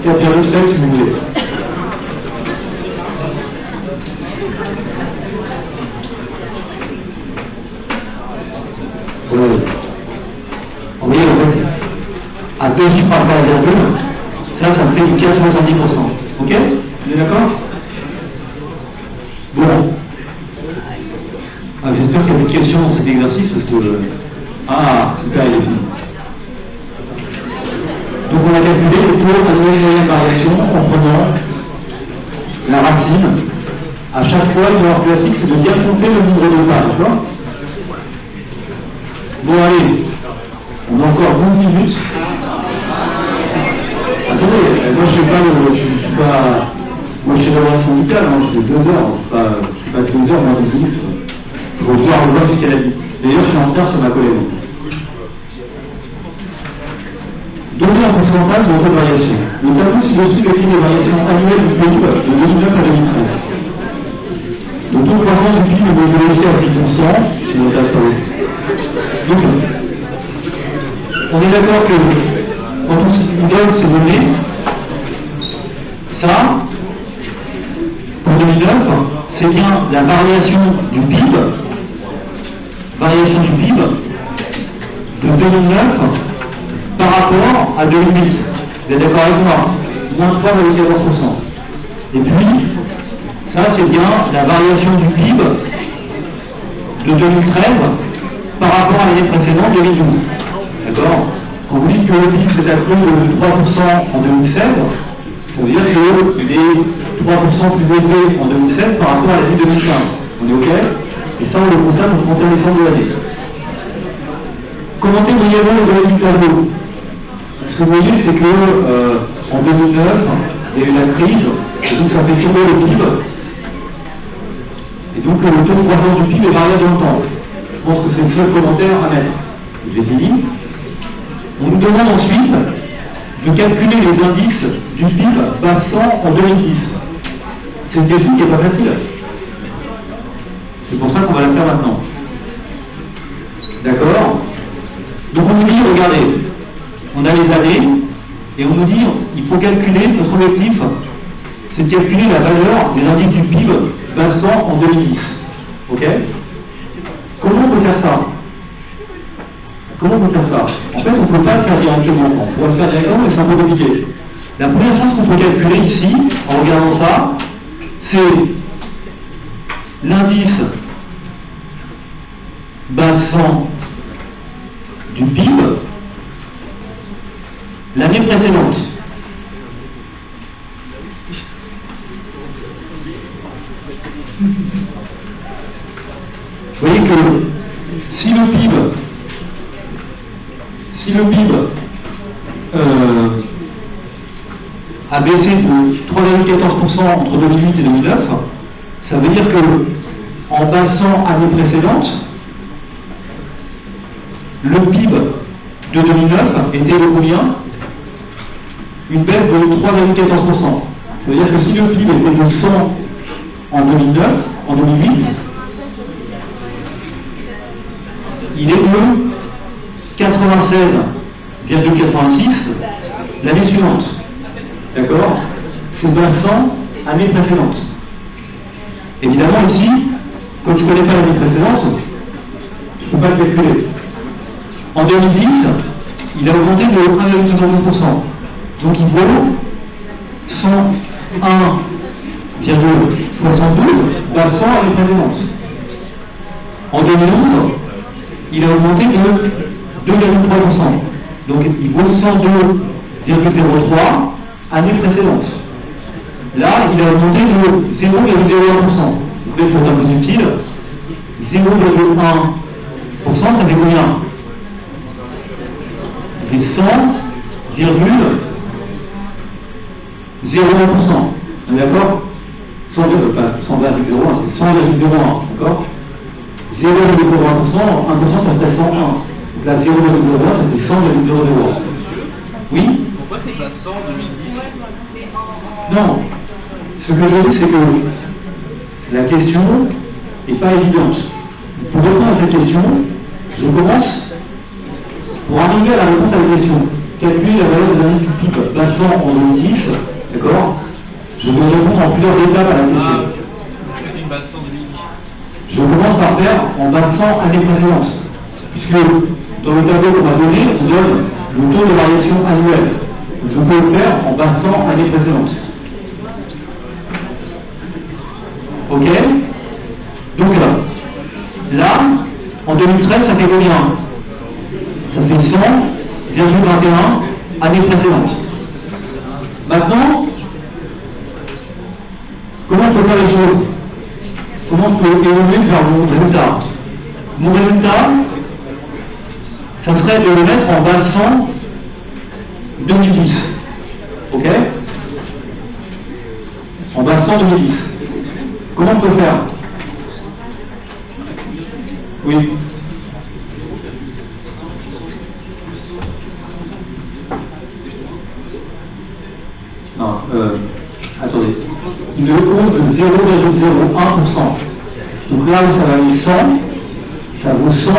4,7 si vous voulez. Vous voyez, en fait, à 2 chiffres après la virgule, ça me fait du 4,70%. Ok? Vous êtes d'accord? Bon. J'espère qu'il y a des questions dans cet exercice parce que. Super, il est fini. Donc on a calculé le taux annuel moyen de variation en prenant la racine. À chaque fois, une erreur classique, c'est de bien compter le nombre de pas, d'accord? Bon, allez, on a encore 12 minutes. Attendez, moi je suis pas. Moi je suis dans la syndicale, moi je fais 2 heures, je suis pas 2 heures, moi 10 minutes. Il faut voir le voir ce qu'elle a dit. D'ailleurs, je suis en retard sur ma collègue. Donner un pourcentage de votre variation. Le tableau ci-dessus décrit les variations annuelles du PIB de 2009 à 2013. Le taux de croissance du PIB est mesuré à prix constant, c'est notre alphabet. Donc, on est d'accord que quand on donne ces données, ça, pour 2009, c'est bien la variation du PIB de 2009 par rapport à 2008. Vous êtes d'accord avec moi? Moins 3,14%. Et puis, ça c'est bien la variation du PIB de 2013 par rapport à l'année précédente, 2012. D'accord? Quand vous dites que le PIB s'est accru de 3% en 2016, ça veut dire qu'il est 3% plus élevé en 2016 par rapport à l'année 2015. On est OK? Et ça, on le constate au 31 décembre de l'année. Commentez brièvement le données du tableau. Ce que vous voyez, c'est que en 2009, il y a eu la crise, et donc ça fait tomber le PIB. Et donc le taux de croissance du PIB est variable dans le temps. Je pense que c'est le seul commentaire à mettre. J'ai fini. On nous demande ensuite de calculer les indices du PIB passant en 2010. C'est une question qui n'est pas facile. C'est pour ça qu'on va la faire maintenant. D'accord? Donc on nous dit, regardez, on a les années, et on nous dit, il faut calculer, notre objectif, c'est de calculer la valeur des indices du PIB passant en 2010. Ok? Comment on peut faire ça? En fait, on ne peut pas le faire directement. On pourrait le faire directement, mais c'est un peu compliqué. La première chose qu'on peut calculer ici, en regardant ça, c'est l'indice bas 100 l'année précédente. Vous voyez que si le PIB a baissé de 3,14% entre 2008 et 2009, ça veut dire que en passant année précédente, le PIB de 2009 était de combien? Une baisse de 3,14%. Ça veut dire que si le PIB était de 100 en 2008, il est de 96,86 l'année suivante. D'accord? C'est 100 années précédentes. Évidemment, ici, comme je ne connais pas l'année précédente, je ne peux pas le calculer. En 2010, il a augmenté de 1,72%. Donc il vaut 101,72 la 100 années précédentes. En 2011, il a augmenté de 2,3%. Donc il vaut 102,03 années précédentes. Là, il a augmenté de 0,01%. Donc là, il faut un peu subtil. 0,1%, ça fait combien? Ça fait 100,01%. On est d'accord? 100,01, c'est 100,01, d'accord? 0,01%, 1% ça fait 101. Donc là, 0,01, ça fait 100,01. Oui? Pourquoi c'est pas 100 en 2010? Non. Ce que je dis, c'est que la question n'est pas évidente. Pour répondre à cette question, je commence, pour arriver à la réponse à la question, calculer la valeur des indices du PIB passant en 2010, d'accord? Je vais répondre en plusieurs étapes à la question. C'est une base 100 2010. Je commence par faire en passant année précédente, puisque dans le tableau qu'on m'a donné, on donne le taux de variation annuel. Donc je peux le faire en passant année précédente. Ok? Donc là, en 2013, ça fait combien? Ça fait 100,21 année précédente. Maintenant, comment je peux faire les choses? Comment je peux évoluer vers mon résultat? Mon résultat, ça serait de le mettre en base 100 2010. Ok? En base 100 2010. Comment je peux faire? Oui. Non, attendez. Une hausse de 0,01%. Donc là où ça va aller 100, ça vaut 100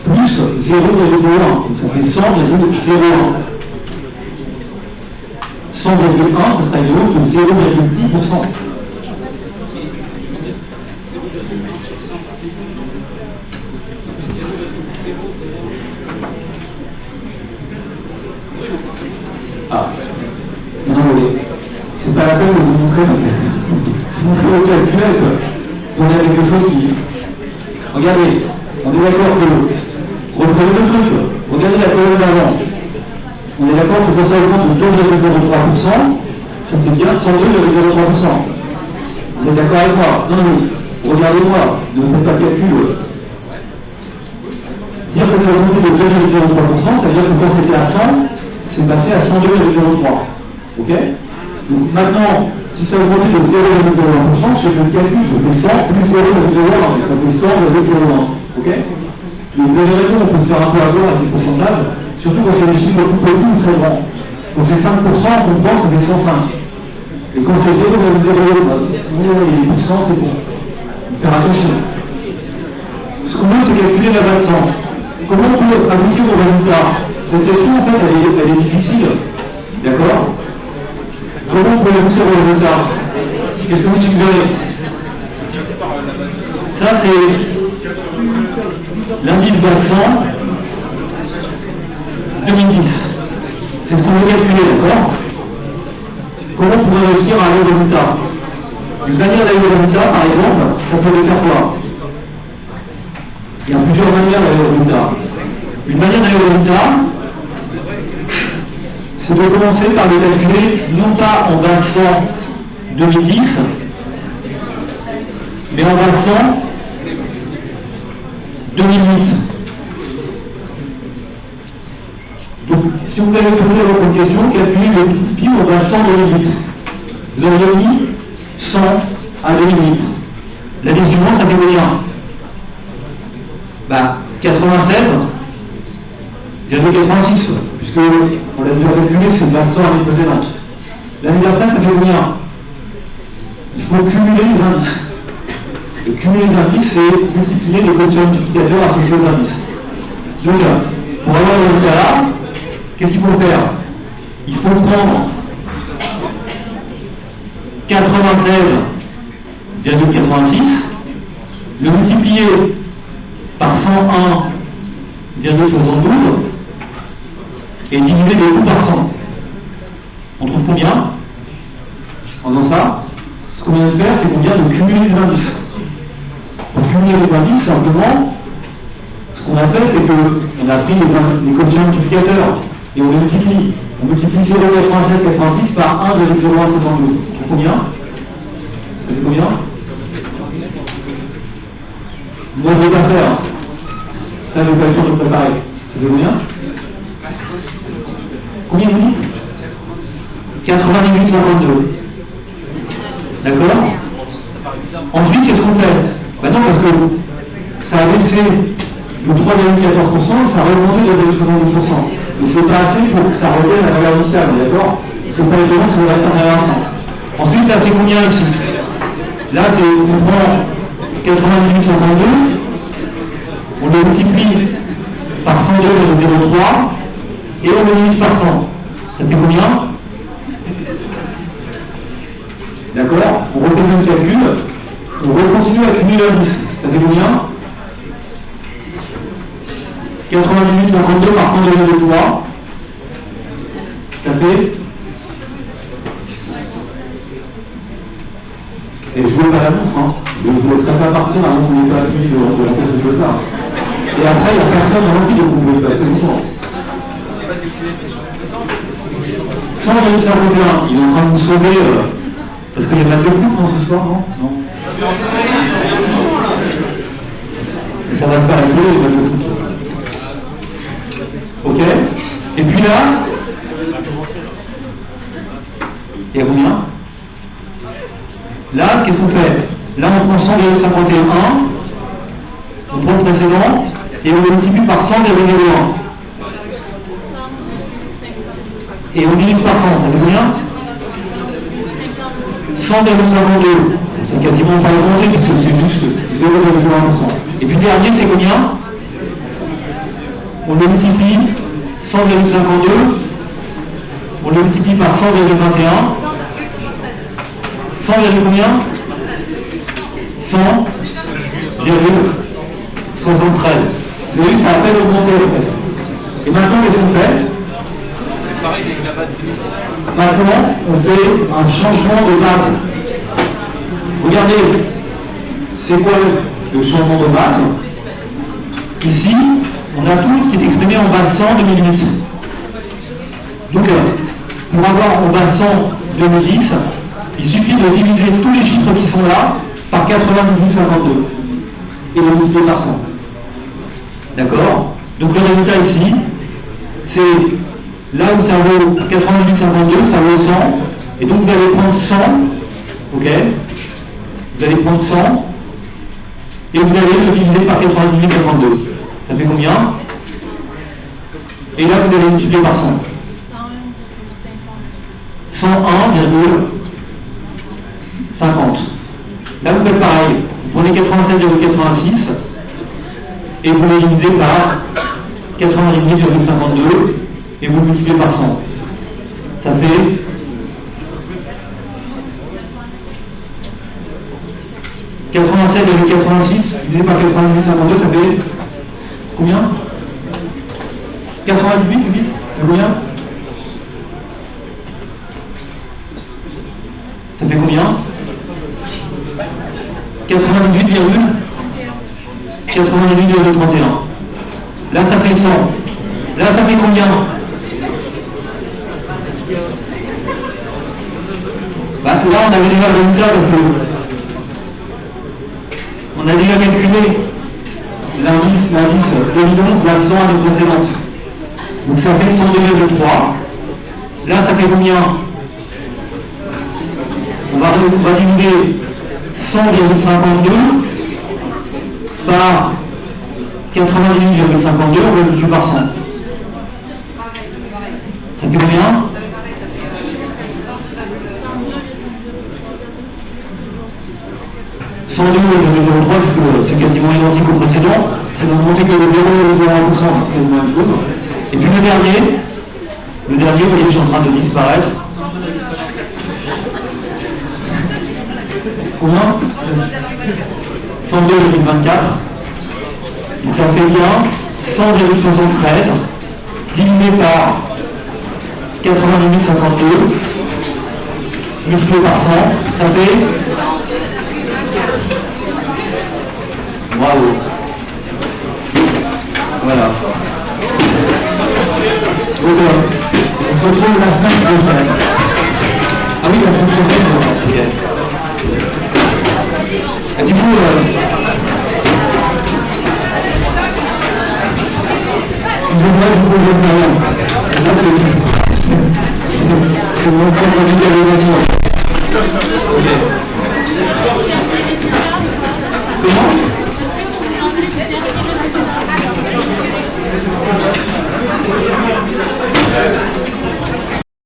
plus 0,01. Donc ça fait 100,01. 100,1, ça sera une hausse de 0,10%. Ah, non, mais c'est pas la peine de vous montrer au calculette. On a quelque chose qui. Regardez, on est d'accord que. Reprenez le truc, regardez la colonne d'avant. On est d'accord que ça augmente de 2,03%, ça fait bien 102,03%. Vous êtes d'accord avec moi? Non, non, regardez-moi, ne faites pas de calcul. Dire que ça a augmenté de 2,03%, ça veut dire que quand c'était à 100, c'est passé à 102,03. Ok? Donc maintenant, si ça a augmenté de 0,01%, je fais le calcul, ça fait 100 plus 0,01, ça fait 100,01. Ok? Donc vous avez raison, on peut se faire un peu avoir avec les pourcentages, surtout quand c'est des chiffres plus petits ou très grands. Quand c'est 5%, on pense que ça fait 105. Et quand c'est 0,01, les pourcents, c'est bon. Faire attention. Ce qu'on veut, c'est calculer la base 100. Comment on peut appliquer au résultat? Cette question, en fait, elle est difficile. D'accord? Comment on peut l'appliquer au résultat? Qu'est-ce que vous suggérez? Ça, c'est l'indice base 100 2010. C'est ce qu'on veut calculer, d'accord? Comment on pourrait réussir à aller au résultat? Une manière d'aller au résultat, par exemple, ça peut faire quoi? Il y a plusieurs manières d'aller au résultat. Une manière d'aller au résultat, c'est de commencer par le calculer non pas en base 100 2010, mais en base 100 2008. Donc, si vous avez posé votre question, calculez le PIB en base 100 2008. Vous auriez mis 100 à 2008. L'année suivante, ça fait combien? 87,86, puisque on l'a déjà calculé, c'est de la 100 l'année précédente. L'année d'après, ça fait combien? Il faut cumuler les indices. Et cumuler les indices, c'est multiplier les quotients multiplicateurs associés aux indices. Donc, pour avoir le résultat là, qu'est-ce qu'il faut faire? Il faut prendre 96,86, le multiplier par 101,72 et diviser le tout par 100. On trouve combien? En faisant ça, ce qu'on vient de faire, c'est qu'on vient de cumuler les indices. Pour cumuler les indices, simplement, ce qu'on a fait, c'est qu'on a pris les quotients multiplicateurs et on les multiplie. On multiplie 0,9686 par 1,0172. On trouve combien? Ça fait combien? Moi, je ne vais pas faire. Ça, j'ai pas le temps de le préparer. Ça fait combien? Combien vous dites? 98,52. D'accord? Ensuite, qu'est-ce qu'on fait? Ben non, parce que ça a baissé de 3,14%, ça a remonté de 2,72%. Et c'est pas assez pour que ça revienne à la valeur initiale, d'accord? C'est pas évident, ça va être en avançant. Ensuite, là, c'est combien ici? Là, on prend 98,52, on le multiplie par 102,03 et on le divise par 100. Ça fait combien? D'accord? On refait le même calcul, on continue à cumuler l'indice. Ça fait combien? 98,52 par 102,03. Ça fait. Et je ne jouez pas la montre, hein. Je ne vous laisserai pas partir avant que vous n'ayez pas fini de remplacer le ça. Et après, il n'y a personne dans l'envie de vous pouvez passer le temps. 100,51, il est en train de vous sauver. Parce qu'il y a de la foot dans ce soir, non? Non. Et ça va se faire avec les matchs de foot. Ok? Et puis là, il y a combien? Là, qu'est-ce qu'on fait? Là, on prend 100,51, on prend le précédent, et on le multiplie par 100,01. Et on divise par 100, ça fait combien? 100,52. C'est quasiment pas augmenté puisque c'est juste 0,01%. Et puis le dernier, c'est combien? On le multiplie 100,52. On le multiplie par 100,21. 100, combien? 100,73. Vous voyez, ça a à peine augmenté en fait. Et maintenant, qu'est-ce qu'on fait? Pareil avec la base de Maintenant, on fait un changement de base. Regardez, c'est quoi le changement de base? Ici, on a tout qui est exprimé en base 100 2008. Donc, pour avoir en base 100 2010, il suffit de diviser tous les chiffres qui sont là par 98,52 et de multiplier par 100. D'accord? Donc le résultat ici, c'est là où ça vaut 98,52, ça vaut 100. Et donc vous allez prendre 100, ok? Vous allez prendre 100 et vous allez le diviser par 98,52. Ça fait combien? Et là vous allez multiplier par 100. 101,50. Là vous faites pareil. Vous prenez 87,86 et vous le divisez par 98,52 et vous le multipliez par 100. Ça fait 87,86 divisé par 98,52, ça fait combien? 98, tu dis? Combien? Ça fait combien? 98,31. Là, ça fait 100. Là, ça fait combien? là, on avait déjà le résultat parce que on a déjà calculé l'indice 2011 de la 100 année précédente. Donc ça fait 102,3. Là, ça fait combien? On va diviser 100,52 par 98,52, on va multiplier par 100. Ça fait combien? « 102,03 puisque c'est quasiment identique au précédent, c'est de monter que le 0,01%, c'est la même chose. Et puis le dernier, vous voyez, je suis en train de disparaître. Combien? 102,24. Donc ça fait bien 100,73 divisé par 98,52 multiplié par 100, ça fait... Bravo. Voilà. Donc, on se retrouve la semaine prochaine. Ah oui, la semaine prochaine, et du coup, excusez-moi, je vous le dis. Ça, c'est mon propre vie d'évaluation.